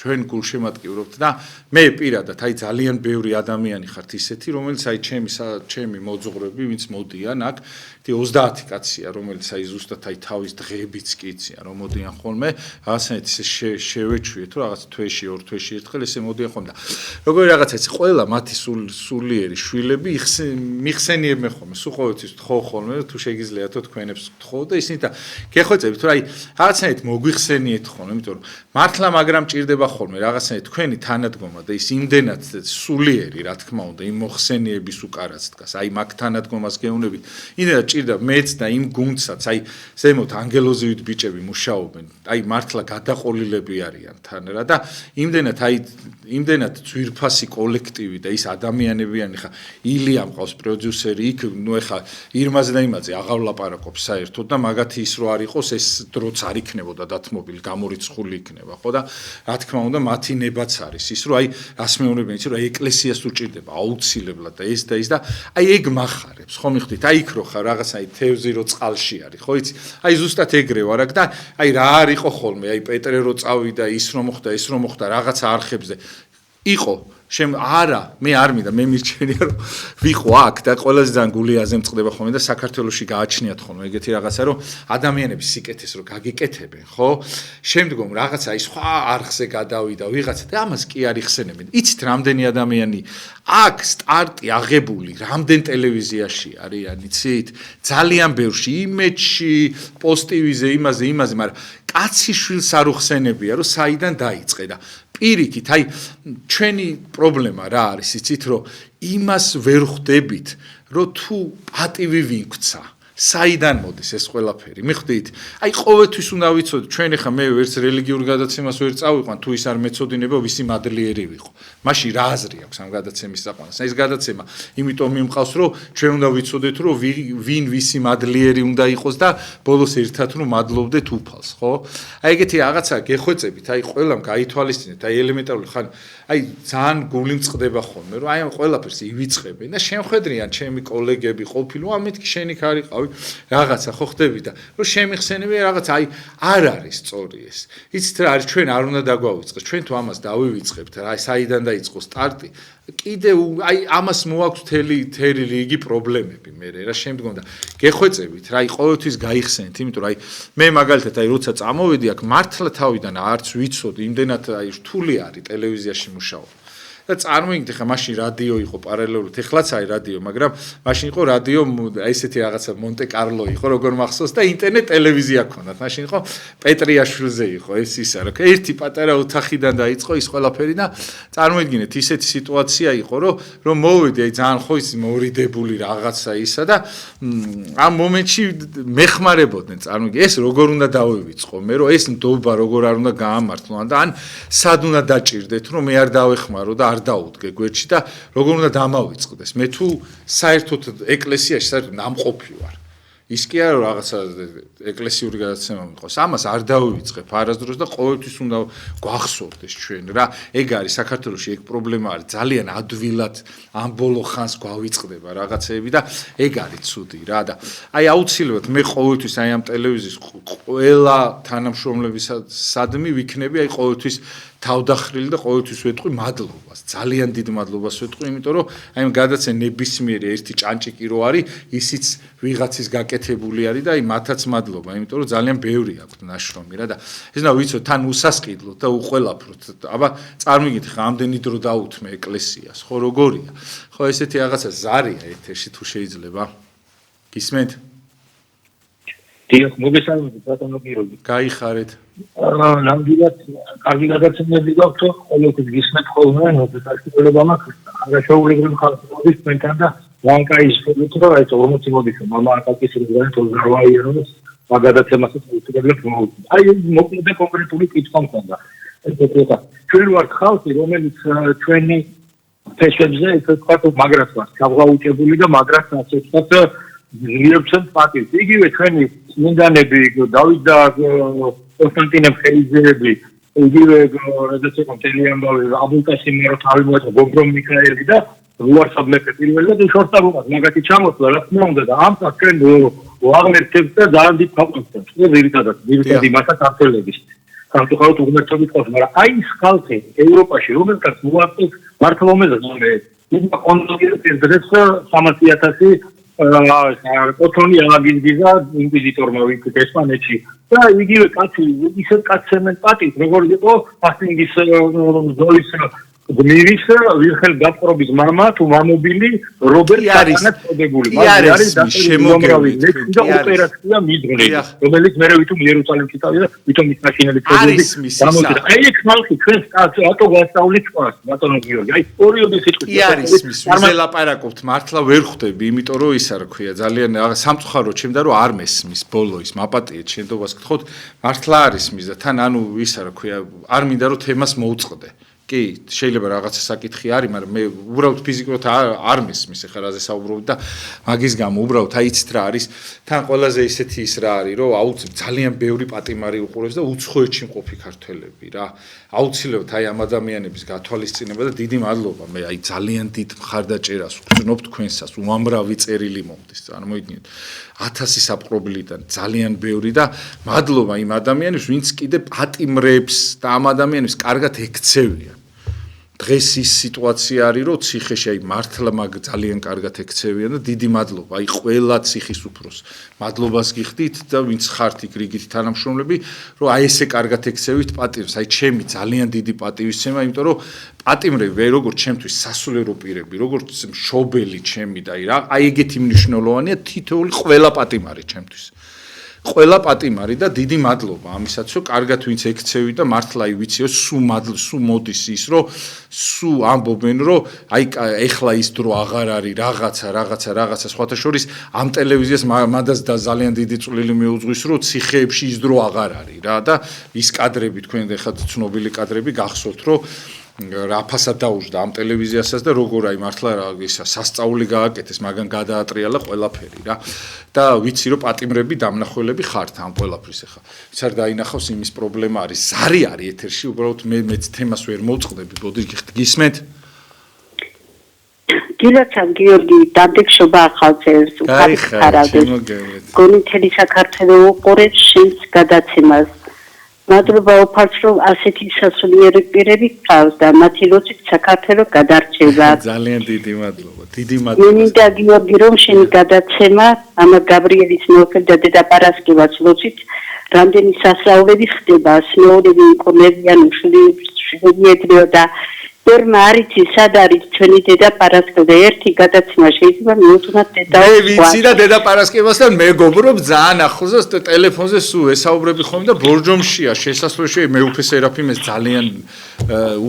ჩვენ გულშემატკივრობთ და მე პირადად აი ძალიან ბევრი ადამიანი ხართ ისეთი, რომელიც აი ჩემი მოძღვრები, ვინც მოდიან აქ 30 კაცია, რომელიც აი ზუსტად აი თავის დღეებიც კი იციან, რომ მოდიან ხოლმე, რაღაცნაირად ისე შევეჩვიეთ, რომ რაღაც თვეში, ორ თვეში ერთხელ ესე მოდიან ხოლმე და როგორი რაღაცა იცი, ყველა მათი სულიერი შვილები მიხსენიებენ ხოლმე, სულ ყოველთვის თხოვ ხოლმე, თუ შეგიძლიათო თქვენებს თხოვ და ისინი და გეხვეწებით, რომ აი რაღაცნაირად მოგვიხსენიეთ ხოლმე, იმიტომ რომ მართლა მაგრამ ჭირდება ხოლმე რაღაცნაირად თქვენი თანადგომა და ის იმდენად სულიერი, რა თქმა უნდა, იმ მოხსენიების უკარაც დგას, აი მაგ თანადგომას გეუბნებით, იმდენად ჭირდა მეც და იმ გუნდსაც, აი ზემოთ ანგელოზივით ბიჭები მუშაობენ, აი მართლა გადაყოლილები არიან თან რა და იმდენად ძვირფასი კოლექტივი და ის ადამიანებიანი ხა ილია მყავს პროდიუსერი იქ, ნუ ეხა ირმაზე და იმაზე აღარ ვლაპარაკობს საერთოდ და მაგათი ის რო არ იყოს ეს დროც არ იქნებოდა დათმობილი, გამორიცხული იქნება, ხო და რა თქმა უნდა მათი ნებაც არის ის რომ აი რას მეუბნებიან იცი რომ აი ეკლესიას თუ ჭირდება აუცილებლად და ეს და აი ეგ מחარებს ხო მიხდით აი იქ რო ხარ რაღაცა აი თევზი რო წყალში არის ხო იცი აი ზუსტად ეგრე ვარ აქ და აი რა არ იყო ხოლმე აი პეტრე რო წავიდა ის რომ მოხდა რაღაცა არხებზე იყო არა მე არ მინდა მე მირჩენია რომ ვიყო აქ და ყველაზე ძალიან გული აზემწყდება ხოლმე და საქართველოში გააჩნიათ ხოლმე ეგეთი რაღაცა რომ ადამიანების სიკეთეს რო გაგიკეთებენ ხო შემდგომ რაღაცა ის სხვა არხზე გადავიდა ვიღაცა და ამას კი არ იხსენებენ იცით რამდენი ადამიანი აქ სტარტი აღებული რამდენ ტელევიზიაში არიან იცით ძალიან ბევრში იმედში პოსტივიზე იმაზე მაგრამ კაცი შვილს არ უხსენებია რომ საიდან დაიწყე და პირიქით, აი ჩვენი პრობლემა რა არის, იცით, რომ იმას ვერ ხვდებით, რომ თუ პატივი ვინქცა, საიდან მოდის ეს ყველაფერი, მიხვდით? აი ყოველთვის უნდა ვიცოდეთ, ჩვენ ახლა მე ვერც რელიგიურ გადაცემას ვერ წავიყვან, თუ ის არ მეწოდინება, ვისი მადლიერი ვიყო. მაშინ რა აზრი აქვს ამ გადაცემის საყვანას? ეს გადაცემა იმიტომ მიმყავს, რომ ჩვენ უნდა ვიცოდეთ, რომ ვინ ვისი მადლიერი უნდა იყოს და ბოლოს ერთად რომ მადლობდეთ უფალს, ხო? აი ეგეთი რაღაცა გეხვეწებით, აი ყველამ გაითვალისწინეთ, აი ელემენტარული ხან აი ძალიან გული მწყდება ხოლმე, რომ აი ამ ყველაფერს ივიწყებენ და შემხედრიან ჩემი კოლეგები ყოფილი, ამით კი შენი ხარიყავი რაღაცა ხო ხდები და რომ შემიხსენები რაღაცა აი არ არის სწორი ეს. იცით რა არის ჩვენ არ უნდა დაგვავიწყოს, ჩვენ თუ ამას დავივიწყებთ რა, აი საიდან დაიწყო სტარტი, კიდე აი ამას მოაქვს თელი რიგი პრობლემები მე რა შემდგომ და გეხვეწებით რა, აი ყოველთვის გაიხსენეთ, იმიტომ რომ აი მე მაგალითად აი როცა წამოვედი აქ მართლა თავიდან არც ვიცოდი, იმდენად აი რთული არის ტელევიზიაში მუშაობა. და წარმოიდგინეთ ხა მაშინ რადიო იყო პარალელურად ეხლაც აი რადიო მაგრამ მაშინ იყო რადიო აი ესეთი რაღაცა მონტე კარლო იყო როგორ მახსოვს და ინტერნეტ ტელევიზია ქონდათ მაშინ იყო პეტრიაშვილზე იყო ეს ისა რა ერთი პატარა ოთახიდან დაიწყო ის ყველაფერი და წარმოიდგინეთ ისეთი სიტუაცია იყო რომ მოვედი აი ძალიან ხო ის მორიდებული რაღაცა ისა და ამ მომენტში მეხმარებოდნენ წარმოიდგინე ეს როგორ უნდა დავივიწყო მე რომ ეს ნდობა როგორ არ უნდა გაამართლო და ან სად უნდა დაჭირდეთ რომ მე არ დავეხმარო და არ დაუდგე გვერდში და როგორ უნდა დამავიწყდეს მე თუ საერთოდ ეკლესიაში საერთოდ ნამყოფი ვარ ის კი არა რაღაცა ეკლესიური გადაცემა მიყავს ამას არ დავივიწყებ არასდროს და ყოველთვის უნდა გვახსოვდეს ჩვენ რა ეგ არის საქართველოში ეგ პრობლემა არის ძალიან ადვილად ამ ბოლო ხანს გვავიწყდება რაღაცეები და ეგ არის ცუდი რა და აი აუცილებლად მე ყოველთვის აი ამ ტელევიზიის ყველა თანამშრომლებისადმი ვიქნები აი ყოველთვის თავდახრილი და ყოველთვის ვეტყვი მადლობას ძალიან დიდ მადლობას ვეტყვი იმიტომ რომ აი ამ გადაცემ ნებისმიერი ერთი ჭანჭიკი რო არის ისიც ვიღაცის გაკეთებული არის და აი მათაც მადლობა იმიტომ რომ ძალიან ბევრი აქვს ნაშრომი რა და ეს უნდა ვიცოთ თან უსასყიდლოთ და უყველაფროთ აბა წარმოგიდგენთ ხა ამდენი დრო დაუთმე ეკლესიას ხო როგორია ხო ესეთი რაღაცა ზარია ეთერში თუ შეიძლება გისმენთ დიახ მოგესალმებით ბატონო გიორგი გაიხარეთ ნამდვილად კარგი გადაცემები გაქვთ ყოველთვის გისმენთ ხოლმე ნოთესაჭიროება მაქვს აღაშოულებრივ ხალხი მოდის თქვენთან და ლანკაის ფოტო რა ეს 40 მოდის მამა აკაკის რეგულარულად 28 იანვრის გადაცემასაც უწევდით მოვუწევ აი მოკლედ კონკრეტული კითხვა მქონდა ეს ფოტო ჩვენ ვართ ხალხი რომელიც ჩვენი ფეშებზე ეს თქვა მაგრას ვართ გავღაუჭებული და მაგრას ასე ვთქვათ ლიებცენ პატივს იგივე ჩვენი წმინდანები დავით და კონსტანტინე ფეიძეები, იგივე როდესაც მთელი ამბავი აბულკასიმი რო თავი მოეწყო გობრომ მიქაელი და უარსაბ მეფე პირველი და შორტაბობას მაგათი ჩამოსვლა რა თქმა უნდა და ამ საკენ ვაღმერთებს და ძალიან დიდ ფაქტორს ძირითადი მასა ქართველების სამწუხაროდ უღმერთობით ყავს მაგრამ აი ეს ხალხი ევროპაში რომელსაც მოაწყობს მართლა მომეზადე იმ კონდიციონერებს დღეს 300,000 ოთონი აღიზგიზა ინკვიზიტორმა ვიქით ესპანეთში და იგივე კაცი ისეთ კაცემენ პატის როგორ იყო პასინგის ზოლის გმირის ვიხელ გაპყრობის მამა თუ მამობილი რობერტ კატანაც წოდებული არის შემოგევლით და ოპერაცია მიდღრე რომელიც მე ვითომ იერუსალიმში წავიდა ვითომ ის მაშინელი პრეზიდენტი გამოდი აი ეს ხალხი ჩვენს ატო გასწავლით ყავს ბატონო გიორგი აი ორიოდი სიტყვით არის მის ვიზელაპარაკობთ მართლა ვერ ხვდები იმიტომ რომ ისა რა ქვია ძალიან სამწუხაროდ ჩემდა რომ არ მესმის ბოლო ის მაპატიეთ შენდობას გთხოვთ მართლა არის მის და თან ანუ ისა რა ქვია არ მინდა რომ თემას მოუწყდე კი შეიძლება რაღაცა საკითხი არის მაგრამ მე უბრალოდ ფიზიკურად არ მესმის ახლა რაზე საუბრობთ და მაგის გამო უბრალოდ აი იცით რა არის თან ყველაზე ისეთი ის რა არის რომ აუცილებლად ძალიან ბევრი პატიმარი უყურებს და უცხოეთში მყოფი ქართველები რა აუცილებლად აი ამ ადამიანების გათვალისწინება და დიდი მადლობა მე აი ძალიან დიდ მხარდაჭერას ვგრძნობ თქვენსას უამრავი წერილი მომდის წარმოიდგინეთ 1000 საპყრობილიდან ძალიან ბევრი და მადლობა იმ ადამიანებს ვინც კიდე პატიმრებს და ამ ადამიანებს კარგად ექცევიან დღეს ის სიტუაცია არის რომ ციხეში აი მართლა მაგ ძალიან კარგად ექცევიან და დიდი მადლობა აი ყველა ციხის უფროს მადლობას გიხდით და ვინც ხართ იქ რიგით თანამშრომლები რომ აი ესე კარგად ექცევით პატიმრს აი ჩემი ძალიან დიდი პატივისცემა იმიტომ რომ პატიმრები როგორც ჩემთვის სასულიერო პირები როგორც მშობელი ჩემი და აი ეგეთი მნიშვნელოვანია თითოეული ყველა პატიმარი ჩემთვის ყველა პატიმარი და დიდი მადლობა ამისაც რომ კარგად ვინც ექცევი და მართლა აი ვიციო სუ მოდის ის რომ სუ ამბობენ რომ აი ეხლა ის დრო აღარ არის რაღაცა სხვათა შორის ამ ტელევიზიას მანდაც და ძალიან დიდი წვლილი მიუძღვის რომ ციხეებში ის დრო აღარ არის რა და ის კადრები თქვენ ეხლა ცნობილი კადრები გახსოვთ რომ რაფასად დაუжда ამ ტელევიზიასაც და როგორ აი მართლა ისა სასწაული გააკეთეს მაგან გადაატრიალა ყველაფერი რა და ვიცი რომ პატიმრები დამნახველები ხართ ამ ყველაფრის ახლა ვის არ დაინახავს იმის პრობლემა არის ზარი არის ეთერში უბრალოდ მეც თემას ვერ მოწყდები ბოდი გისმენთ გილოცავ გიორგი დაბექშობა ახალწელს უხარავს გონითელი საქართველოს უყურებს შენს გადაცემას მადლობა უფალს რომ ასეთი სასულიერო პირები გყავს და მათი ლოცვით საქართველოს გადარჩება ძალიან დიდი მადლობა დიდი მადლობა მინდა გიორგი რომ შენი გადაცემა ამა გაბრიელის მეუღლე და დედა პარასკევას ლოცვით რამდენი სასწაულები ხდება სნოუდები კომედიან შვედიეთრიო და ფერმა არიცი სად არის ჩვენი დედა პარასკევა ერთი გადაცემა შეიძლება მიუძღოთ დედა მე ვიცი და დედა პარასკევასთან მეგობრობ ძალიან ახლოს და ტელეფონზე სულ ესაუბრები ხოლმე და ბორჯომშია შესასვლელში მეუფე სერაფიმეს ძალიან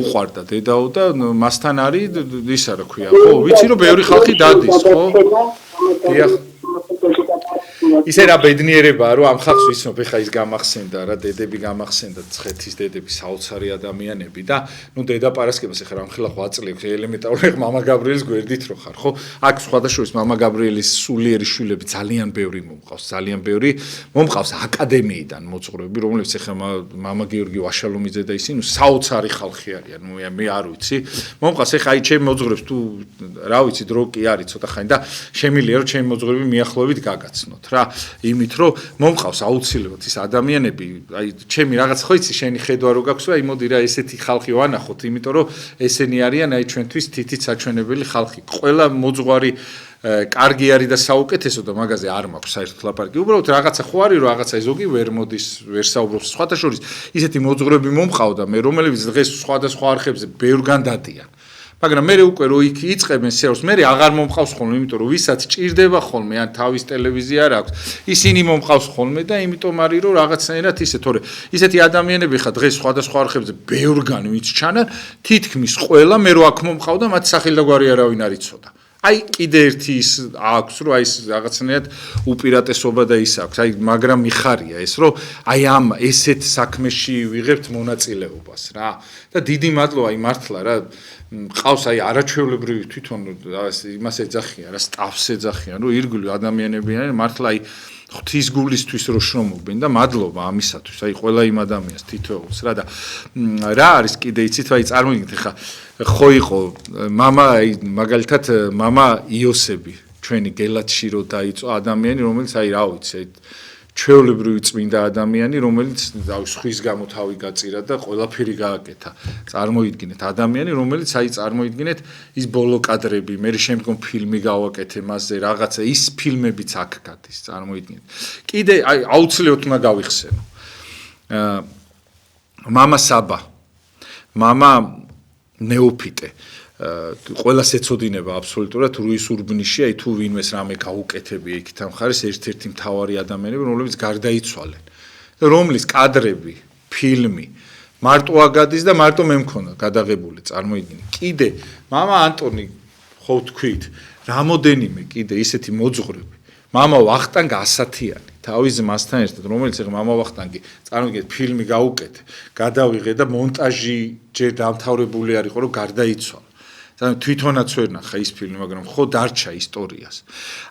უყვარდა დედაო და მასთან არის ისა რა ქვია ხო ვიცი რომ ბევრი ხალხი დადის ხო დიახ ისე რა ბედნიერებაა რომ ამ ხალხს ვიცნობ ეხა ის გამახსენდა რა დედები გამახსენდა ცხეთის დედები საოცარი ადამიანები და ნუ დედა პარასკევას ეხა რამხელა ხვაწლი ელემენტარული მამა გაბრიელის გვერდით რო ხარ ხო აქ სხვადასხვა მამა გაბრიელის სულიერი შვილები ძალიან ბევრი მომყავს აკადემიიდან მოწყვრები რომლებიც ეხა მამა გიორგი ვაშალომიძე და ისინი საოცარი ხალხი არიან ნუ მე არ ვიცი მომყავს ეხა აი ჩემი მოძღვრებს თუ რა ვიცი დრო კი არის ცოტა ხანი და შემილია რომ ჩემი მოძღვრები მიახლოებით გაგაცნოთ რა იმით რომ მომყავს აუცილებლად ის ადამიანები აი ჩემი რაღაც ხო იცი შენი ხედვა რო გაქვს აი მოდი რა ესეთი ხალხი ვანახოთ იმიტომ რომ ესენი არიან აი ჩვენთვის თითით საჩვენებელი ხალხი ყველა მოძღვარი კარგი არის და საუკეთესო და მაგაზე არ მაქვს საერთოდ ლაპარაკი უბრალოდ რაღაცა ხო არის რომ რაღაცა ზოგი ვერ მოდის ვერ საუბრობს სხვათა შორის ისეთი მოძღვრები მომყავდა მე რომელებიც დღეს სხვადასხვა არხებზე ბევრგან დადიან მაგრამ მე უკვე რო იქ იწყებენ სერვს მე აღარ მომყავს ხოლმე იმიტომ რომ ვისაც ჭირდება ხოლმე ან თავის ტელევიზია არ აქვს ისინი მომყავს ხოლმე და იმიტომ არის რომ რაღაცნაირად ისე თორე ისეთი ადამიანები ხა დღეს სხვადასხვა არხებზე ბევრგან ვინც ჩანან თითქმის ყველა მე რო აქ მომყავდა მათ სახელი და გვარი არავინ არ იცოდა აი კიდე ერთი ის აქვს რომ აი ეს რაღაცნაირად უპირატესობა და ის აქვს აი მაგრამ მიხარია ეს რომ აი ამ ესეთ საქმეში ვიღებთ მონაწილეობას რა და დიდი მადლობა აი მართლა რა ყავს აი არაჩვეულებრივი თვითონ იმას ეძახიან რა სტაფს ეძახიან რომ ირგვლივ ადამიანები არიან მართლა აი ღვთისგულისთვის რო შრომობენ და მადლობა ამისათვის, აი ყველა იმ ადამიანს თითოეულს რა და რა არის კიდე იცით, აი წარმოგიდგენთ ხა ხო იყო мама, აი მაგალითად мама იოსები, ჩვენი გელათში რო დაიწყო ადამიანი, რომელიც აი რა ვიცი, ჩვეულებრივი წმინდა ადამიანი, რომელიც სხვის გამო თავი გაწირა და ყველაფერი გააკეთა. წარმოიდგინეთ ადამიანი, რომელიც აი წარმოიდგინეთ ის ბოლო კადრები, მე შემდგომ ფილმი გავაკეთე მასზე, რაღაცა ის ფილმებიც აქ გადის, წარმოიდგინეთ. კიდე აი აუცილებლად უნდა გავიხსენო. мама საბა, мама ნეოფიტე. ყველას ეცოდინება აბსოლუტურად რუის ურბნიში, აი თუ ვინმეს რამე გაუკეთებია იქით ამ ხარეს ერთ-ერთი მთავარი ადამიანები, რომლებიც გარდაიცვალენ და რომლის კადრები, ფილმი მარტო აგადის და მარტო მე მქონდა გადაღებული, წარმოიდგინე. კიდე мама ანტონი ხო თქვით, რამოდენიმე კიდე ისეთი მოძღვრები. мама ვახტანგ ასათიანი, თავის ძმასთან ერთად, რომელიც ეხლა мама ვახტანგი, წარმოიდგინეთ, ფილმი გაუკეთე, გადავიღე და მონტაჟი ჯერ დამთავრებული არ იყო, რომ გარდაიცვალა. თვითონაც ვერ ნახა ის ფილმი, მაგრამ ხო დარჩა ისტორიას.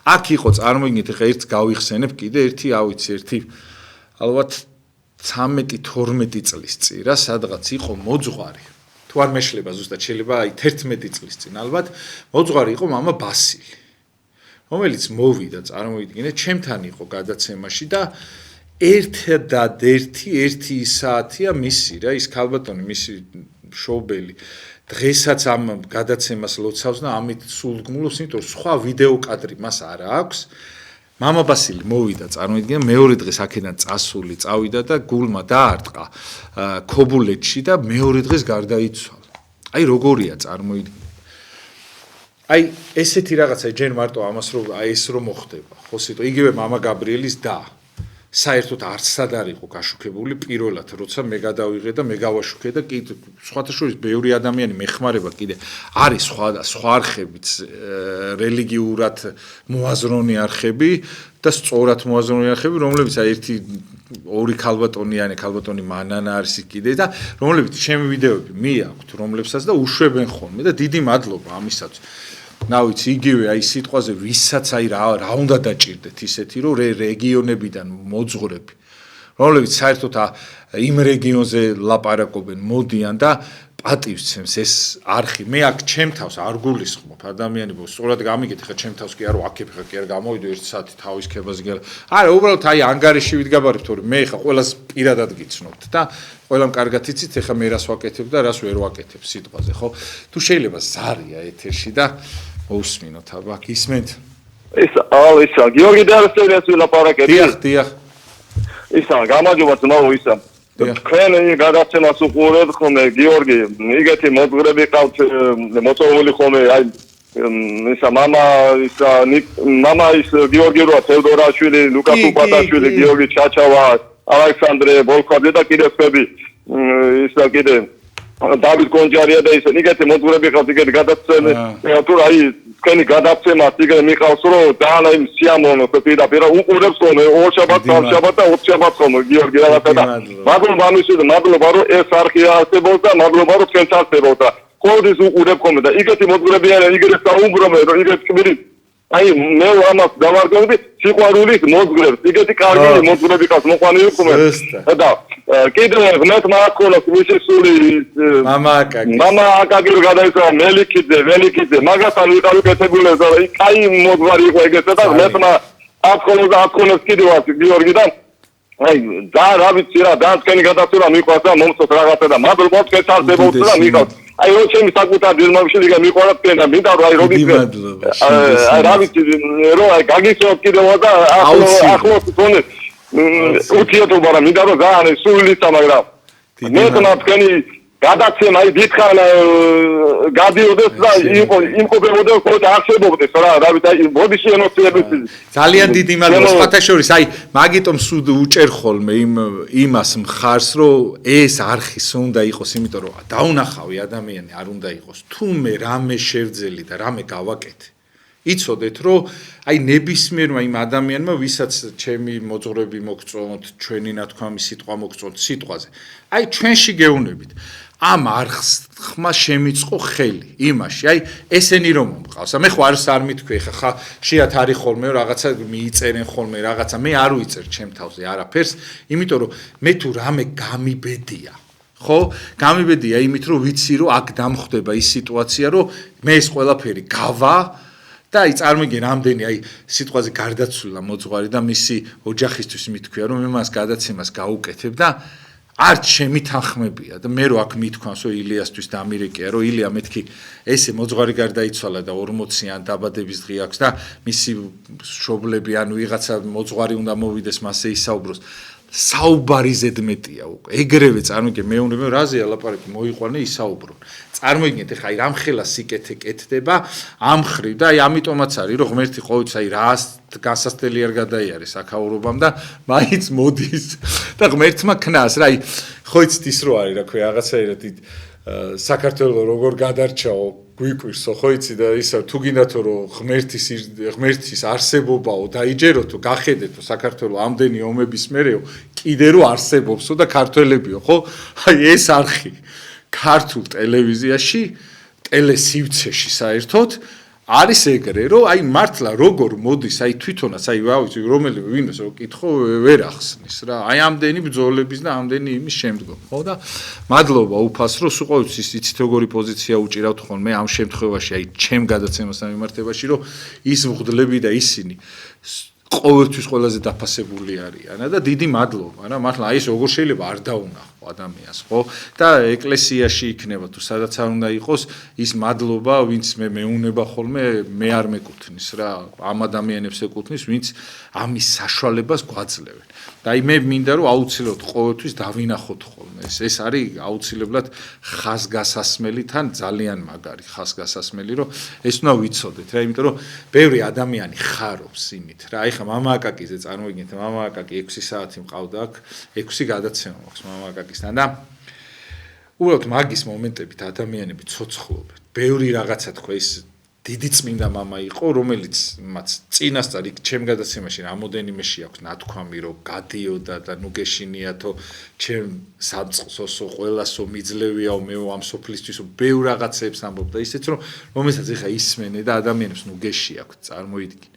აქ იყო წარმოიდგინეთ, ეხლა ერთს გავიხსენებ, კიდე ერთი, ავიცი, ერთი ალბათ 13-12 წლის წინ რა, სადღაც იყო მოძღვარი. თუ არ მეშლება ზუსტად, შეიძლება აი 11 წლის წინ ალბათ, მოძღვარი იყო мама ბასილი. რომელიც მოვიდა, წარმოიდგინეთ, ჩემთან იყო გადაცემაში და ერთი საათია მისი რა, ის ქალბატონი, მისი შოუბელი დღესაც ამ გადაცემას ლოცავს და ამით სულგმულობს, იმიტომ რომ სხვა ვიდეო კადრი მას არ აქვს. мама ბასილი მოვიდა, წარმოიდგინე, მეორე დღეს აქედან წასული, წავიდა და გულმა დაარტყა ქობულეთში და მეორე დღეს გარდაიცვალა. აი როგორია წარმოიდგინე. აი ესეთი რაღაცა ჯერ მარტო ამას რომ აი ეს რომ მოხდება, ხო სიტო, იგივე мама გაბრიელის და საერთოდ არც სად არ იყო გაშუქებული პირველად, როცა მე გადავიღე და მე გავაშუქე და კი სხვათა შორის ბევრი ადამიანი მეხმარება კიდე არის სხვა არხებიც რელიგიურად მოაზროვნე არხები და სწორად მოაზროვნე არხები, რომლებიც აი ერთი ორი ქალბატონიანი, ქალბატონი მანანა არის კიდე და რომლებიც ჩემი ვიდეოები მიაქვთ, რომლებსაც და უშვებენ ხოლმე და დიდი მადლობა ამისათვის. ნავიც იგივე აი სიტყვაზე ვისაც აი რა უნდა დაჭირდეთ ისეთი რომ რეგიონებიდან მოძღვრები რომლებიც საერთოდ იმ რეგიონზე ლაპარაკობენ მოდიან და პატივცემს ეს არხი მე აქ ჩემ თავს არ გულისხმობ ადამიანებო სწორად გამიგეთ ხა ჩემ თავს კი არ ვაკებ ხა კი არ გამოვიდო 1 საათი თავის ქებაზე გელა არა უბრალოდ აი ანგარიში ვიდგაბარებთ თორე მე ხა ყველას პირადად გიცნობთ და ყველამ კარგად იცით ხა მე რას ვაკეთებ და რას ვერ ვაკეთებ სიტყვაზე ხო თუ შეიძლება ზარია ეთერში და უსმინოთ აბა გისმენთ ისა გიორგი დარსელიას ვილაპარაკები დიახ ისა გამარჯობა ძმაო ისა თქვენ გადაცემას უყურებთ ხოლმე გიორგი იგეთი მოძღვრები ყავთ მოწვეული ხოლმე აი ისა мама ის გიორგი როა თევდორაშვილი ლუკა კუპატაშვილი გიორგი ჩაჩავა ალექსანდრე ბოლკაძე და კიდე სხვები ისა კიდე დავით გონჯარია და ისინი იგეთი მოძღვრები ყავთ იგეთი გადაცემა თუ აი თქვენი გადაცემა იგივე მიყავს რომ ძალიან აი სიამოვნო პირდაპირ უყურებს ხოლმე ორ შაბათს და 4 შაბათს ხოლმე გიორგი რაღაცა და მადლობა ამისთვის და მადლობა რომ ეს არხი არსებობს და მადლობა რომ თქვენ არსებობთ და ყოველთვის უყურებ ხოლმე და იგეთი მოძღვრები არიან იგივე საუბრობენ რომ იგეთი კბილი აი მე ამას დავარგავდი სიყვარულის მოძღვრებს იგეთი კარგი მოძღვრები ყავს მოყვანილი ხოლმე და კიდე ღმერთ მააქოლოს მისი სული мама აკაკი გადაიცა მელიქიძე მაგასთან ვიყავიკეთებულე და კაი მოძღვარი იყო ეგეცა და ღმერთმა აკოლოს კიდე ვარ გიორგი და აი და რა ვიცი რა და თქვენი გადაცემა მიყვარს და მომწონს რაღაცა და მადლობა თქვენ არსებობთ და მიყავს აი რო ჩემი საკუთარ ძილმავში მიყვარს თქვენ და მინდა რომ აი როგორი აი რა ვიცი რომ აი გაგიცნობ კიდევ და ახლოს თქონე უთიერთობა რა მინდა რომ ძალიან სულისა მაგრამ მე თქვენი გადაცემა აი დიდხან გადიოდეს და იმყოფებოდეს ხოლმე არსებობდეს რა ვიცი აი ბოდიში ემოციები ძალიან დიდი მადლობა სხვათა შორის აი მაგიტომ სულ უჭერ ხოლმე იმას მხარს რომ ეს არხის უნდა იყოს იმიტომ რომ დაუნახავი ადამიანი არ უნდა იყოს თუ მე რამე შევძელი და რამე გავაკეთე იცოდეთ რომ აი ნებისმიერმა იმ ადამიანმა ვისაც ჩემი მოძღვრები მოგწონთ ჩვენი ნათქვამი სიტყვა მოგწონთ სიტყვაზე აი ჩვენში გეუნებით ამ არხმა შემიწყო ხელი იმაში აი ესენი რომ მომყავს მე ხო არ მithქვი ხა შეათ არის ხოლმე რაღაცა მიიწერენ ხოლმე რაღაცა მე არ ვიწერ ჩემ თავზე არაფერს იმიტომ რომ მე თუ რამე გამიბედია ხო გამიბედია იმით რომ ვიცი რომ აქ დამხვდება ის სიტუაცია რომ მე ეს ყველაფერი გავა და აი წარმოგიდგენ რამდენი აი სიტყვაზე გარდაცვლილა მოძღვარი და მისი ოჯახისთვის მithქვია რომ მე მას გადაცემას გაუკეთებ და არც ჩემი თანხმებია და მე რო აქ მithქვამს რომ ილიასთვის დამირეკია რომ ილია მეთქი ესე მოძღვარი გარდაიცვალა და 40-იან დაბადების დღე აქვს და მისი მშობლები ან ვიღაცა მოძღვარი უნდა მოვიდეს მასე ისაუბროს საუბარი ზედმეტია უკვე ეგრევე წარმოგიდგენ მეუბნება რაზეა ლაპარაკი მოიყვანე ისაუბრონ წარმოგიდგენთ ეხა აი რამხელა სიკეთე კეთდება ამ ხრივ და აი ამიტომაც არის რომ ღმერთი ყოველთვის აი რას განსასწრელი არ გადაიარეს აქაურობამ და მაინც მოდის და ღმერთმა ქნას რა აი ხო იცით ის რო არის რა ქვია რაღაცაერად საქართველოს როგორ გადარჩაო გვიკვირსო ხო იცი და ისა თუ გინდათო რომ ღმერთის არსებობაო დაიჯეროთო გახედეთო საქართველოს ამდენი ომების მერეო კიდე რო არსებობსო და ქართველებიო ხო აი ეს არხი ქართულ ტელევიზიაში ტელესივცეში საერთოდ არის ეგრე რომ აი მართლა როგორ მოდის აი თვითონაც აი ვავიცი რომელი ვინმეს რო კითხო ვერ ახსნის რა აი ამდენი ბრძოლების და ამდენი იმის შემდგომ ხო და მადლობა უფასროს უყოვის იცით როგორი პოზიცია უჭირავთ ხოლმე ამ შემთხვევაში აი ჩემ გადაცემასთან მიმართებაში რომ ის მღვდლები და ისინი ყოველთვის ყველაზე დაფასებული არიან და დიდი მადლობა რა მართლა აი ეს როგორ შეიძლება არ დაუნახო ადამიანს ხო და ეკლესიაში იქნება თუ სადაც არ უნდა იყოს ის მადლობა ვინც მე მეუნება ხოლმე მე არ მეკუთვნის რა ამ ადამიანებს ეკუთვნის ვინც ამის საშუალებას გვაძლევენ და აი მე მინდა რომ აუცილებლად ყოველთვის დავინახოთ ხოლმე ეს არის აუცილებლად ხაზგასასმელი თან ძალიან მაგარი ხაზგასასმელი რომ ეს უნდა ვიცოდეთ რა იმიტომ რომ ბევრი ადამიანი ხარობს იმით რა აი ხა მამა აკაკიზე წარმოგიდგენთ მამა აკაკი 6 საათი მყავდა აქ 6 გადაცემა მაქვს მამა აკაკისთან და უბრალოდ მაგის მომენტებით ადამიანები ცოცხლობენ ბევრი რაღაცა თქვა ის დიდი წმინდა მამა იყო რომელიც მათ წინასწარ იქ ჩემ გადაცემაში რამოდენიმეში აქვს ნათქვამი რომ გადიოდა და ნუ გეშინიათო ჩემ სამწყსოსო ყველასო მიძლევიაო მეო ამ სოფლისთვის ბევრ რაღაცებს ამბობდა ისეც რომ რომელსაც ეხა ისმენე და ადამიანებს ნუ გეში აქვს წარმოიდგინე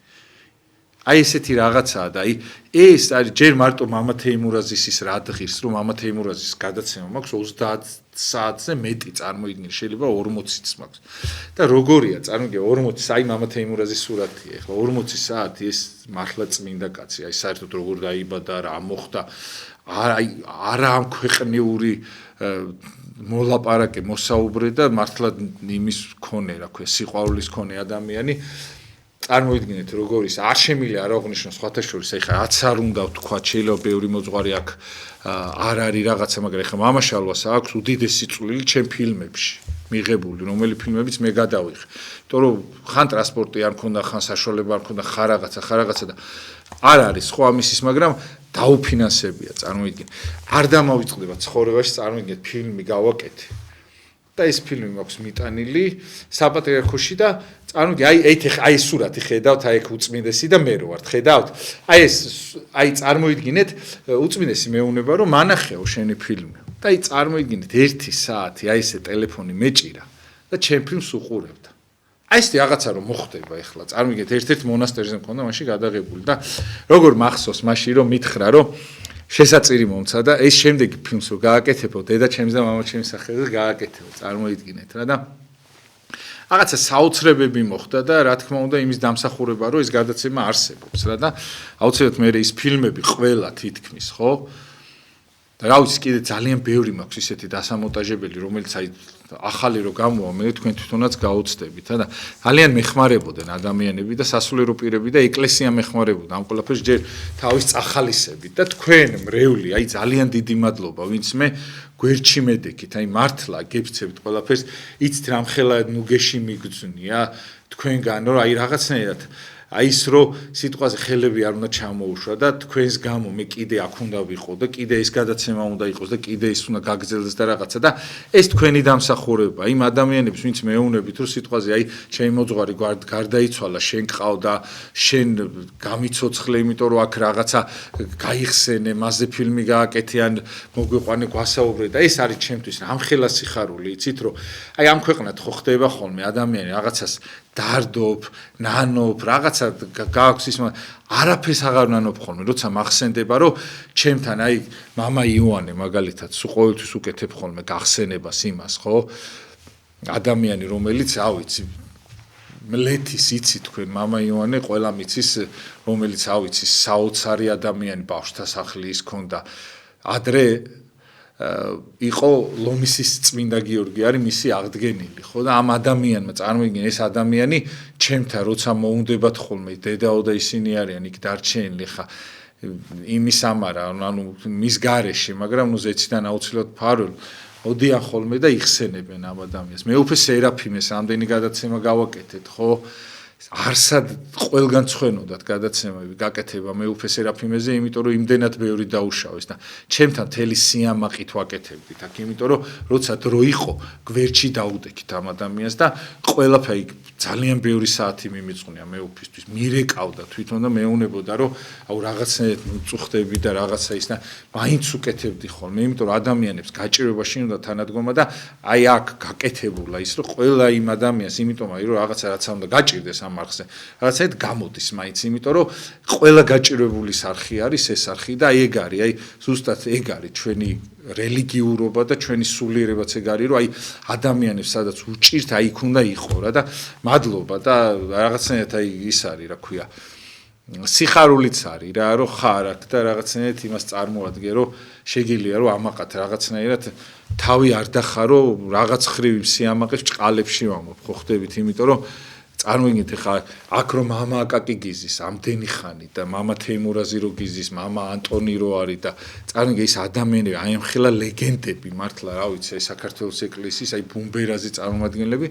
აი ესეთი რაღაცაა და აი ეს არის ჯერ მარტო მამა თეიმურაზის ის რა დღის რომ მამა თეიმურაზის გადაცემა მაქვს 30 საათზე მეტი წარმოიდგინე შეიძლება 40-იც მაქვს და როგორია წარმოიდგინე 40 აი მამა თეიმურაზის სურათია ეხლა 40 საათი ეს მართლა წმინდა კაცი აი საერთოდ როგორ დაიბადა რა მოხდა აი არა ამ ქვეყნიური მოლაპარაკე მოსაუბრე და მართლა იმის მქონე რა ქვია სიყვარულის მქონე ადამიანი წარმოიდგინეთ როგორ ის არ შემიძლია არ აღნიშნოს სხვათა შორის ეხლა რაც არ უნდა თქვა შეიძლება ბევრი მოძღვარი აქ არ არის რაღაცა მაგრამ ეხლა მამაშალვას აქვს უდიდესი წვლილი ჩემ ფილმებში მიღებული რომელი ფილმებიც მე გადავიღე იმიტომ რომ ხან ტრანსპორტი არ მქონდა ხან საშუალება არ მქონდა ხარ რაღაცა და არ არის სხვა ამისის მაგრამ დაუფინანსებია წარმოიდგინე არ დამავიწყდება ცხოვრებაში წარმოიდგინეთ ფილმი გავაკეთე და ეს ფილმი მაქვს მიტანილი საპატრიარქოში და წარმოიდგინე აი სურათი ხედავთ აი ეგ უწმინდესი და მე რო ვარ ხედავთ აი ეს აი წარმოიდგინეთ უწმინდესი მეუნება რომ მანახეო შენი ფილმი და აი წარმოიდგინეთ 1 საათი აი ესე ტელეფონი მეჭირა და ჩემ ფილმს უყურებდა აი ეს რაღაცა რომ მოხდება ეხლა წარმოიდგინეთ ერთ-ერთ მონასტერზე მქონდა მაშინ გადაღებული და როგორ მახსოვს მაშინ რომ მითხრა რომ შესაწირი მომცა და ეს შემდეგი ფილმს რო გააკეთებო დედა ჩემს და მამა ჩემს სახელზე გააკეთებო წარმოიდგინეთ რა და რაღაცა საოცრებები მოხდა და რა თქმა უნდა იმის დამსახურება რომ ეს გადაცემა არსებობს რა და აუცილებლად მე ის ფილმები ყველა თითქმის ხო და რა ვიცი კიდე ძალიან ბევრი მაქვს ისეთი დასამონტაჟებელი რომელიც აი ახალი რო გამოვა მე თქვენ თვითონაც გაუცდებით და ძალიან მეხმარებოდნენ ადამიანები და სასულიერო პირები და ეკლესია მეხმარებოდა ამ ყველაფერს ჯერ თავის წახალისებით და თქვენ მრევლი აი ძალიან დიდი მადლობა ვინც მე გვერდში მედექით აი მართლა გებცევთ ყველაფერს იცით რამხელა ნუგეში მიგძვნია თქვენგან რომ აი რაღაცნაირად აი ის რომ სიტყვაზე ხელები არ უნდა ჩამოუშვა და თქვენს გამო მე კიდე აქ უნდა ვიყო და კიდე ეს გადაცემა უნდა იყოს და კიდე ის უნდა გაგრძელდეს და რაღაცა და ეს თქვენი დამსახურება იმ ადამიანებს ვინც მეუბნებით რომ სიტყვაზე აი ჩემი მოძღვარი გარდაიცვალა შენ ყავდა შენ გამიცოცხლე იმიტომ რომ აქ რაღაცა გაიხსენე მასზე ფილმი გააკეთე ან მოგვიყვანე გვასაუბრე და ეს არის ჩემთვის რამხელა სიხარული იცით რომ აი ამ ქვეყნად ხო ხდება ხოლმე ადამიანი რაღაცას დარდობ, ნანობ, რაღაცა გააქვს ის არაფერს აღარ ნანობ ხოლმე, როცა მახსენდება, რომ ჩემთან აი მამა იოანე მაგალითად სულ ყოველთვის უკეთებ ხოლმე გახსენებას იმას, ხო? ადამიანი რომელიც, ავიცი, მლეთის იცი თქვენ, მამა იოანე ყველა მიცის, რომელიც ავიცი, საოცარი ადამიანი ბავშვთა სახლი ის ქონდა. ადრე იყო ლომისის წმინდა გიორგი არის მისი აღდგენილი ხო და ამ ადამიანმა წარმოიდგინე ეს ადამიანი ჩემთან როცა მოუნდებათ ხოლმე დედაო და ისინი არიან იქ დარჩენილი ხა იმის ამარა ანუ მის გარეშე მაგრამ ნუ ზეციდან აუცილებლად ფარულ ოდიან ხოლმე და იხსენებენ ამ ადამიანს მე უფე სერაფიმეს ამდენი გადაცემა გავაკეთეთ ხო არსად ყველგან ცხენოდათ გადაცემები გაკეთება მე უფე სერაფიმეზე იმიტომ რომ იმდენად ბევრი დაუშავეს და ჩემთან თელი სიამაყით ვაკეთებდით აქ იმიტომ რომ როცა დრო იყო გვერდში დაუდექით ამ ადამიანს და ყველაფერი ძალიან ბევრი საათი მიმიწყვნია მე უფისთვის მირეკავდა თვითონ და მეუნებოდა რომ აუ რაღაცნაირად მწუხდები და რაღაცა ის და მაინც უკეთებდი ხოლმე იმიტომ რომ ადამიანებს გაჭირვებაში უნდა თანადგომა და აი აქ გაკეთებულა ის რომ ყველა იმ ადამიანს იმიტომ რომ რაღაცა რაცა უნდა გაჭირდეს ამ არხზე რაღაცაით გამოდის მაინც იმიტომ რომ ყველა გაჭირვებულის არხი არის ეს არხი და აი ეგ არის აი ზუსტად ეგ არის ჩვენი რელიგიურობა და ჩვენი სულიერებაც ეგ არის რომ აი ადამიანებს სადაც უჭირთ აი იქ უნდა იყო რა და მადლობა და რაღაცნაირად აი ის არის რა ქვია სიხარულიც არის რა რომ ხარ აქ და რაღაცნაირად იმას წარმოადგე რომ შეგიძლია რომ ამაყათ რაღაცნაირად თავი არ დახარო რაღაც ხრივ სიამაყეს ჭყალებში ვამობ ხო ხდებით იმიტომ რომ წარმოიდგინეთ ხა აქ რომ მამა აკაკი გიზის ამდენი ხანი და მამა თეიმურაზი რო გიზის მამა ანტონი რო არის და წარმოიდგინე ის ადამიანები აი ამ ხელა ლეგენდები მართლა რა ვიცი საქართველოს ეკლესიის აი ბუმბერაზი წარმომადგენლები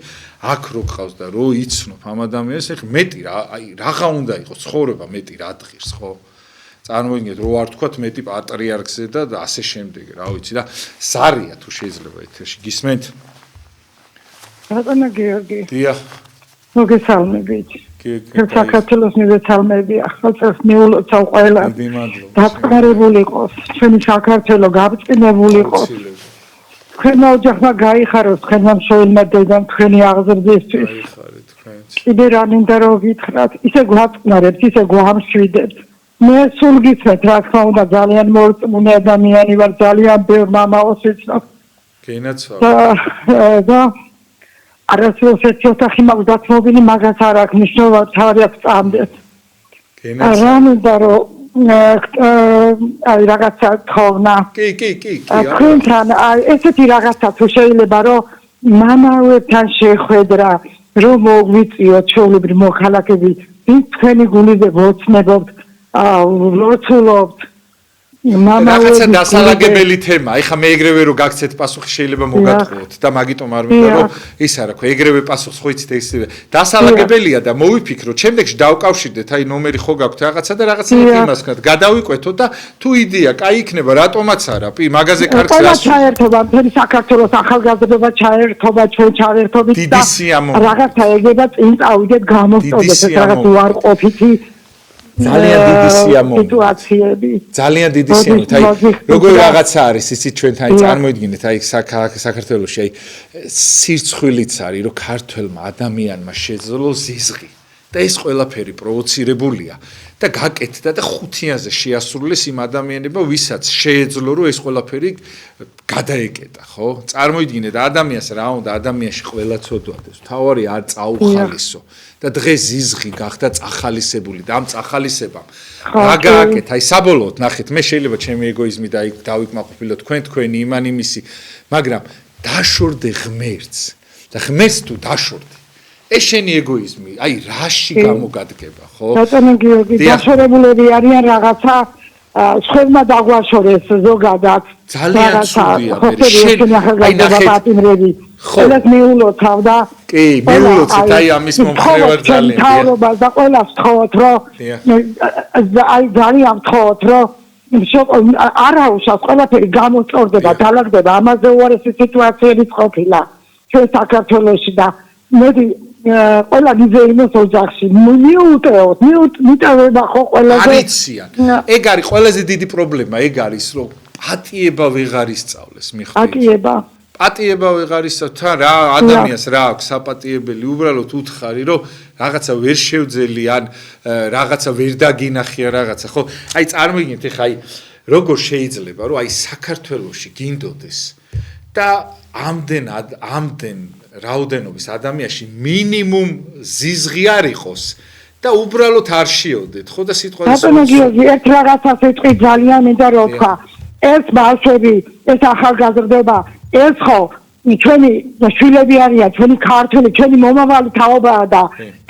აქ რო ყავს და რო იცნობ ამ ადამიანს ეხ მეტი რა აი რაღა უნდა იყოს ცხოვრება მეტი რა დღის ხო წარმოიდგინეთ რო არ თქვათ მეტი პატრიარქზე და ასე შემდეგ რა ვიცი და ზარია თუ შეიძლება ეთერში გისმენთ ბატონო გიორგი დიახ მოგესალმებით. საქართველოს მივეცალმები ახალწელს მიულოცა ყველა. დაწყარებული იყოს. ჩვენი საქართველო გაბწყინებული იყოს. თქვენმა ოჯახმა გაიხაროს თქვენმა მშობელმა დედამ თქვენი აღზრდისთვის. კიდე რა მინდა რომ გითხრათ, ისე გვაწყნარებთ, ისე გვამშვიდებთ. მე სულ გიცნობთ, რა თქმა უნდა, ძალიან მორწმუნე ადამიანი ვარ, ძალიან ბევრ მამაოს ვიცნობ. გენაცვალა. და არასდროს ერთი ოთახი მაქვს დათმობილი, მაგას არ აქვს მნიშვნელობა, თავი აქვს წამდეს. რა მინდა რომ აი რაღაცა თხოვნა. კი. თქვენთან ესეთი რაღაცა თუ შეიძლება რომ მამაებთან შეხვედრა, რომ მოგვიწიოთ ჩვეულებრივ მოქალაქეები, ვინც თქვენი გულიზე ვოცნებობთ, ლოცულობთ. რაღაცა დასალაგებელი თემა. ეხა მე ეგრევე რომ გაგცეთ პასუხი შეიძლება მოგატყუოთ და მაგიტომ არ მინდა რომ ის არა ხო ეგრევე პასუხს ხო იცით ეს დასალაგებელია და მოვიფიქროთ შემდეგში დავკავშირდეთ აი ნომერი ხო გაქვთ რაღაცა და რაღაცა იმას ვქნათ გადავიყვეთოთ და თუ იდეა კაი იქნება რატომაც არა პი მაგაზე კარგს რა ჩაერთობა მთელი საქართველოს ახალგაზრდობა ჩაერთობა ჩვენ ჩაერთობით და რაღაცა ეგება წინ წავიდეთ გამოსწოდეთ რაღაც უარყოფითი ძალიან დიდი სიამოვნებაა სიტუაციები ძალიან დიდი სიამოვნებაა აი როგორ რაღაცა არის იცით ჩვენთან აი წარმოიდგინეთ აი საქართველოში აი სირცხვილიც არის რომ ქართველმა ადამიანმა შეძლო ზიზღი და ეს ყველაფერი პროვოცირებულია და გაკეთდა და ხუთიანზე შეასრულეს იმ ადამიანებმა ვისაც შეეძლო რომ ეს ყველაფერი გადაეკეტა ხო წარმოიდგინეთ ადამიანს რა უნდა ადამიანში ყველა ცოდვადეს თავარი არ წაუხალისო და დღეს ზიზღი გახდა წახალისებული და ამ წახალისებამ რა გააკეთა აი საბოლოოდ ნახეთ მე შეიძლება ჩემი ეგოიზმი დავიკმაყოფილო თქვენი იმან იმისი მაგრამ დაშორდე ღმერთს და ღმერთს თუ დაშორდე ეს შენი ეგოიზმი აი რაში გამოგადგება ხო ბატონო გიორგი დაშორებულები არიან რაღაცა სხვებმა დაგვაშორეს ზოგადად ძალიან ცუდია მე შენ აი ნახეთ ყველას მიულოცავ და კი, მიულოცეთ აი ამის მომხრე ვარ ძალიან. თავრობას და ყველას თხოვოთ, რომ აი ძალიან თხოვოთ, რომ არა უშავს ყველაფერი გამოწორდება, დაალაგდება, ამაზე უარესი სიტუაციებიც ყოფილა ჩვენ საქართველოში და მოდი ყველა გიზეინოს ოჯახში მიუტევოთ, მიტევება ხო ყველაზე არიციან. ეგ არის ყველაზე დიდი პრობლემა, ეგ არის რომ პატიება ვეღარ ისწავლეს მიხვდით. პატიება ვეღარ ისწავლეს, თან რა ადამიანს რა აქვს საპატიებელი, უბრალოდ უთხარი რომ რაღაცა ვერ შევძელი ან რაღაცა ვერ დაგინახია რაღაცა, ხო? აი წარმოგიდგენთ ეხა აი როგორ შეიძლება რომ აი საქართველოში გინდოდეს და ამდენ რაოდენობის ადამიანში მინიმუმ ზიზღი არ იყოს და უბრალოდ არ შეოდეთ, ხო და სიტყვა ბატონო გიორგი, ერთ რაღაცას ეთქვი ძალიან მინდა რომ თქვა. ეს ბავშვები, ეს ახალგაზრდობა, ეს ხო ჩვენი შვილები არიან, ჩვენი ქართველი, ჩვენი მომავალი თაობაა და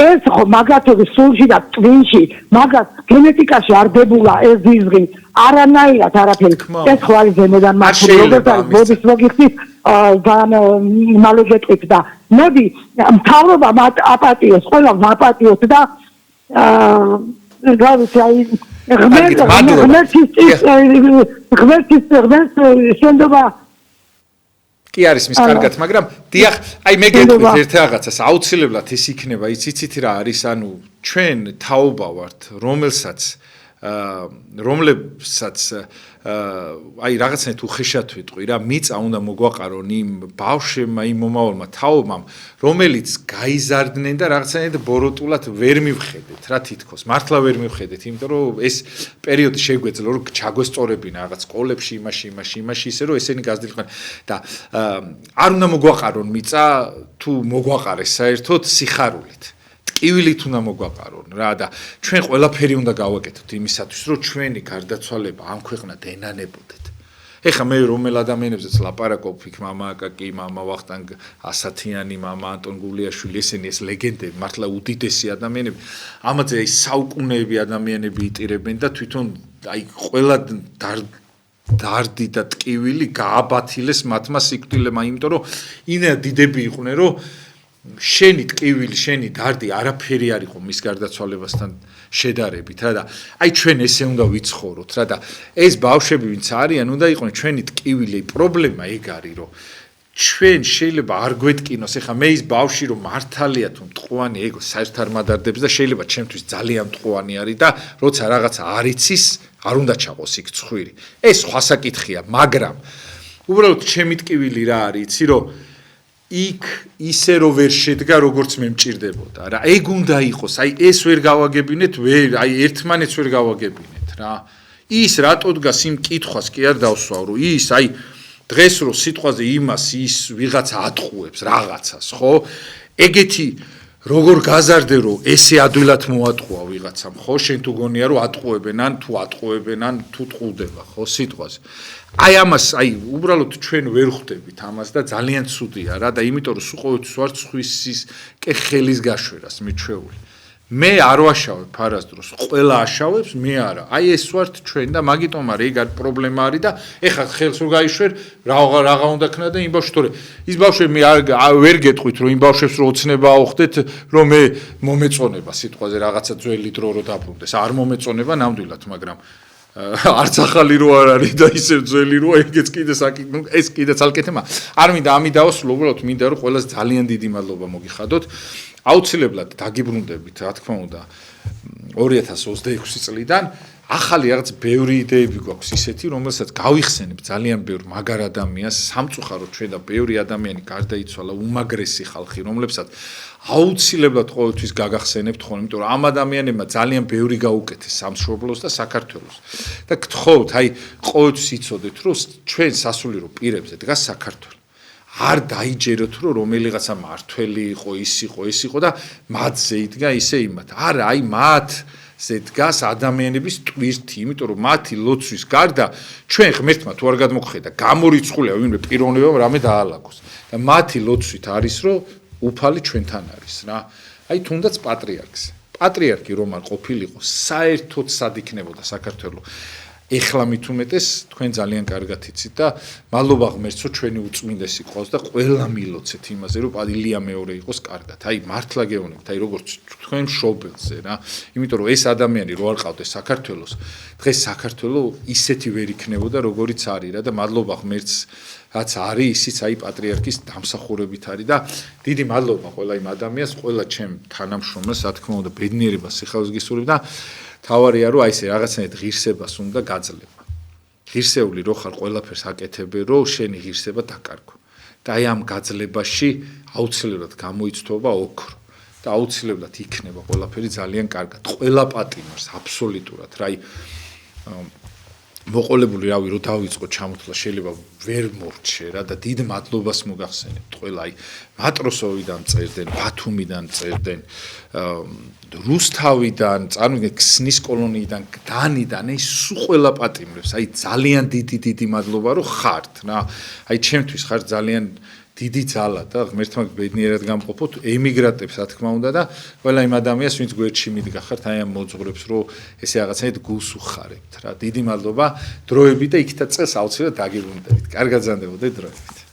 ეს ხო მაგათობის სულში და ტვინში, მაგათ გენეტიკაში არ დებულა ეს ზიზღი, არანაირად არაფერი. ეს ხო არის ზემოდან მართული, როგორც არის ბოდის ლოგისტის მალე გეტყვით და მოდი მთავრობა აპატიოს, ყველა აპატიოს და გავიცი აი ღმერთის შენდობა კი არის მის კარგად, მაგრამ დიახ, აი მე გეტყვით ერთ რაღაცას, აუცილებლად ის იქნება, იცით რა არის, ანუ ჩვენ თაობა ვართ, რომლებსაც აი რაღაცნაირად უხეშად ვიტყვი რა, მიწა უნდა მოგვაყარონ იმ ბავშვებმა, იმ მომავალმა თაობამ, რომელიც გაიზარდნენ და რაღაცნაირად ბოროტულად ვერ მივხედეთ რა თითქოს, მართლა ვერ მივხედეთ, იმიტომ რომ ეს პერიოდი შეგვეძლო რომ ჩაგვესწორებინა რაღაც სკოლებში, იმაში, ისე რომ ესენი გაზრდილყვენ და არ უნდა მოგვაყარონ მიწა თუ მოგვაყარეს საერთოდ სიხარულით. ტკივილით უნდა მოგვაყარონ რა და ჩვენ ყველაფერი უნდა გავაკეთოთ იმისათვის რომ ჩვენი გარდაცვალება ამ ქვეყნად ენანებოდეთ. ეხლა მე რომელ ადამიანებზეც ლაპარაკობ, იქ მამა აკაკი, მამა ვახტანგ ასათიანი, მამა ანტონ გულიაშვილი, ესენი ეს ლეგენდები, მართლა უდიდესი ადამიანები, ამაზე აი საუკუნეები ადამიანები იტირებენ და თვითონ აი ყველა დარდი და ტკივილი გააბათილეს მათმა სიკვდილებმა, იმიტომ რომ ინე დიდები იყვნენ, რომ შენი ტკივილი, შენი დარდი არაფერი არ იყო მის გარდაცვალებასთან შედარებით რა და აი ჩვენ ესე უნდა ვიცხოვროთ რა და ეს ბავშვები ვინც არიან უნდა იყვნენ ჩვენი ტკივილი, პრობლემა ეგ არის რომ ჩვენ შეიძლება არ გვეტკინოს ეხა მე ის ბავშვი რომ მართალია თუ მტყუანი ეგ საერთოდ არ მადარდებს და შეიძლება ჩემთვის ძალიან მტყუანი არის და როცა რაღაცა არ იცის არ უნდა ჩაყოს იქ ცხვირი ეს სხვა საკითხია მაგრამ უბრალოდ ჩემი ტკივილი რა არის იცი რომ იქ ისე რომ ვერ შედგა როგორც მე მჭირდებოდა რა ეგ უნდა იყოს აი ეს ვერ გავაგებინეთ ვერ აი ერთმანეთს ვერ გავაგებინეთ რა ის რატო დგას იმ კითხვას კი არ დავსვავრო ის აი დღეს რო სიტყვაზე იმას ის ვიღაცა ატყუებს რაღაცას ხო ეგეთი როგორ გაზარდე რომ ესე ადვილად მოატყუა ვიღაცამ ხო შენ თუ გონია რომ ატყუებენ ან თუ ატყუებენ ან თუ ტყუდება ხო სიტყვაზე აი ამას აი უბრალოდ ჩვენ ვერ ხვდებით ამას და ძალიან ცუდია რა და იმიტომ რომ სუყოვითს ვარ ცხვისის კეხელის გაშვერას მიჩვეული მე არ ვაშავებ არასდროს ყველა აშავებს მე არა აი ეს ვართ ჩვენ და მაგიტომ არის ეგ არის პრობლემა არის და ეხლა ხელს რო გაიშვერ რაღა უნდა ქნა და იმ ბავშვს თორე ის ბავშვები მე ვერ გეტყვით რომ იმ ბავშვებს რო ოცნება აუხდეთ რომ მე მომეწონება სიტყვაზე რაღაცა ძველი დრო რო დაბრუნდეს არ მომეწონება ნამდვილად მაგრამ არც ახალი რო არ არის და ისე ძველი რო ეგეც კიდე ეს კიდე ცალკე თემა არ მინდა ამიდაოს უბრალოდ მინდა რომ ყველას ძალიან დიდი მადლობა მოგიხადოთ აუცილებლად დაგიბრუნდებით რა თქმა უნდა 2026 წლიდან ახალი რაღაც ბევრი იდეები გვაქვს ისეთი რომელსაც გავიხსენებ ძალიან ბევრ მაგარ ადამიანს სამწუხაროდ ჩვენ და ბევრი ადამიანი გარდაიცვალა უმაგრესი ხალხი რომლებსაც აუცილებლად ყოველთვის გაგახსენებთ ხოლმე იმიტომ რომ ამ ადამიანებმა ძალიან ბევრი გაუკეთეს სამშობლოს და საქართველოს და გთხოვთ აი ყოველთვის იცოდეთ რომ ჩვენ სასულიერო პირებზე დგას საქართველო არ დაიჯეროთ რომ რომელიღაცა მართველი იყო ის იყო და მათზე იდგა ისე იმათ არა აი მათზე დგას ადამიანების ტვირთი იმიტომ რომ მათი ლოცვის გარდა ჩვენ ღმერთმა თუ არ გადმოგხედა გამორიცხულია ვინმე პიროვნებამ რამე დაალაგოს და მათი ლოცვით არის რომ უფალი ჩვენთან არის რა აი თუნდაც პატრიარქი რომ არ ყოფილიყო საერთოდ სად იქნებოდა საქართველო ეხლა მით უმეტეს თქვენ ძალიან კარგად იცით და მადლობა ღმერთს რომ ჩვენი უწმინდესი ყავს და ყველა მილოცეთ იმაზე რომ პადილია მეორე იყოს კარგად. აი მართლა გეუბნებით, აი როგორც თქვენ მშობელზე რა. იმიტომ რომ ეს ადამიანი რო არ ყავდეს საქართველოს, დღეს საქართველოს ისეთი ვერ იქნებოდა როგორიც არის რა და მადლობა ღმერთს რაც არის ისიც აი პატრიარქის დამსახურებით არის და დიდი მადლობა ყველა იმ ადამიანს, ყველა ჩემ თანამშრომელს, რა თქმა უნდა, ბედნიერებას სიხარულს გისურვებ და თავარია რომ აი ესე რაღაცნაირად ღირსებას უნდა გაძლება. ღირსეული რო ხარ ყველაფერს აკეთებ, რომ შენი ღირსება დაკარგო. და აი ამ გაძლებაში აუცილებლად გამოიცთობა ოქრო და აუცილებლად იქნება ყველაფერი ძალიან კარგად. ყველა პატიმარს აბსოლუტურად რა აი მოყოლებული რავი რო დავიწყო ჩამოთვლა შეიძლება ვერ მორჩე რა და დიდ მადლობას მოგახსენებთ ყველა აი მატროსოვიდან წერდნენ, ბათუმიდან წერდნენ, რუსთავიდან, წარმოგიდგენთ ქსნის კოლონიიდან, დანიდან, აი სულ ყველა პატიმრებს, აი ძალიან დიდი მადლობა რომ ხართ რა. აი ჩემთვის ხარ ძალიან დიდი ძალა და ღმერთმა ბედნიერად გამყოფოთ ემიგრანტებს რა თქმა უნდა და ყველა იმ ადამიანს ვინც გვერდში მიდგა ხართ აი ამ მოძღვრებს რომ ესე რაღაცნაირად გულს უხარებთ რა. დიდი მადლობა დროებით და იქითაც წელს აუცილებლად დაგიბრუნდებით. კარგად ზანდებოდეთ დროებით.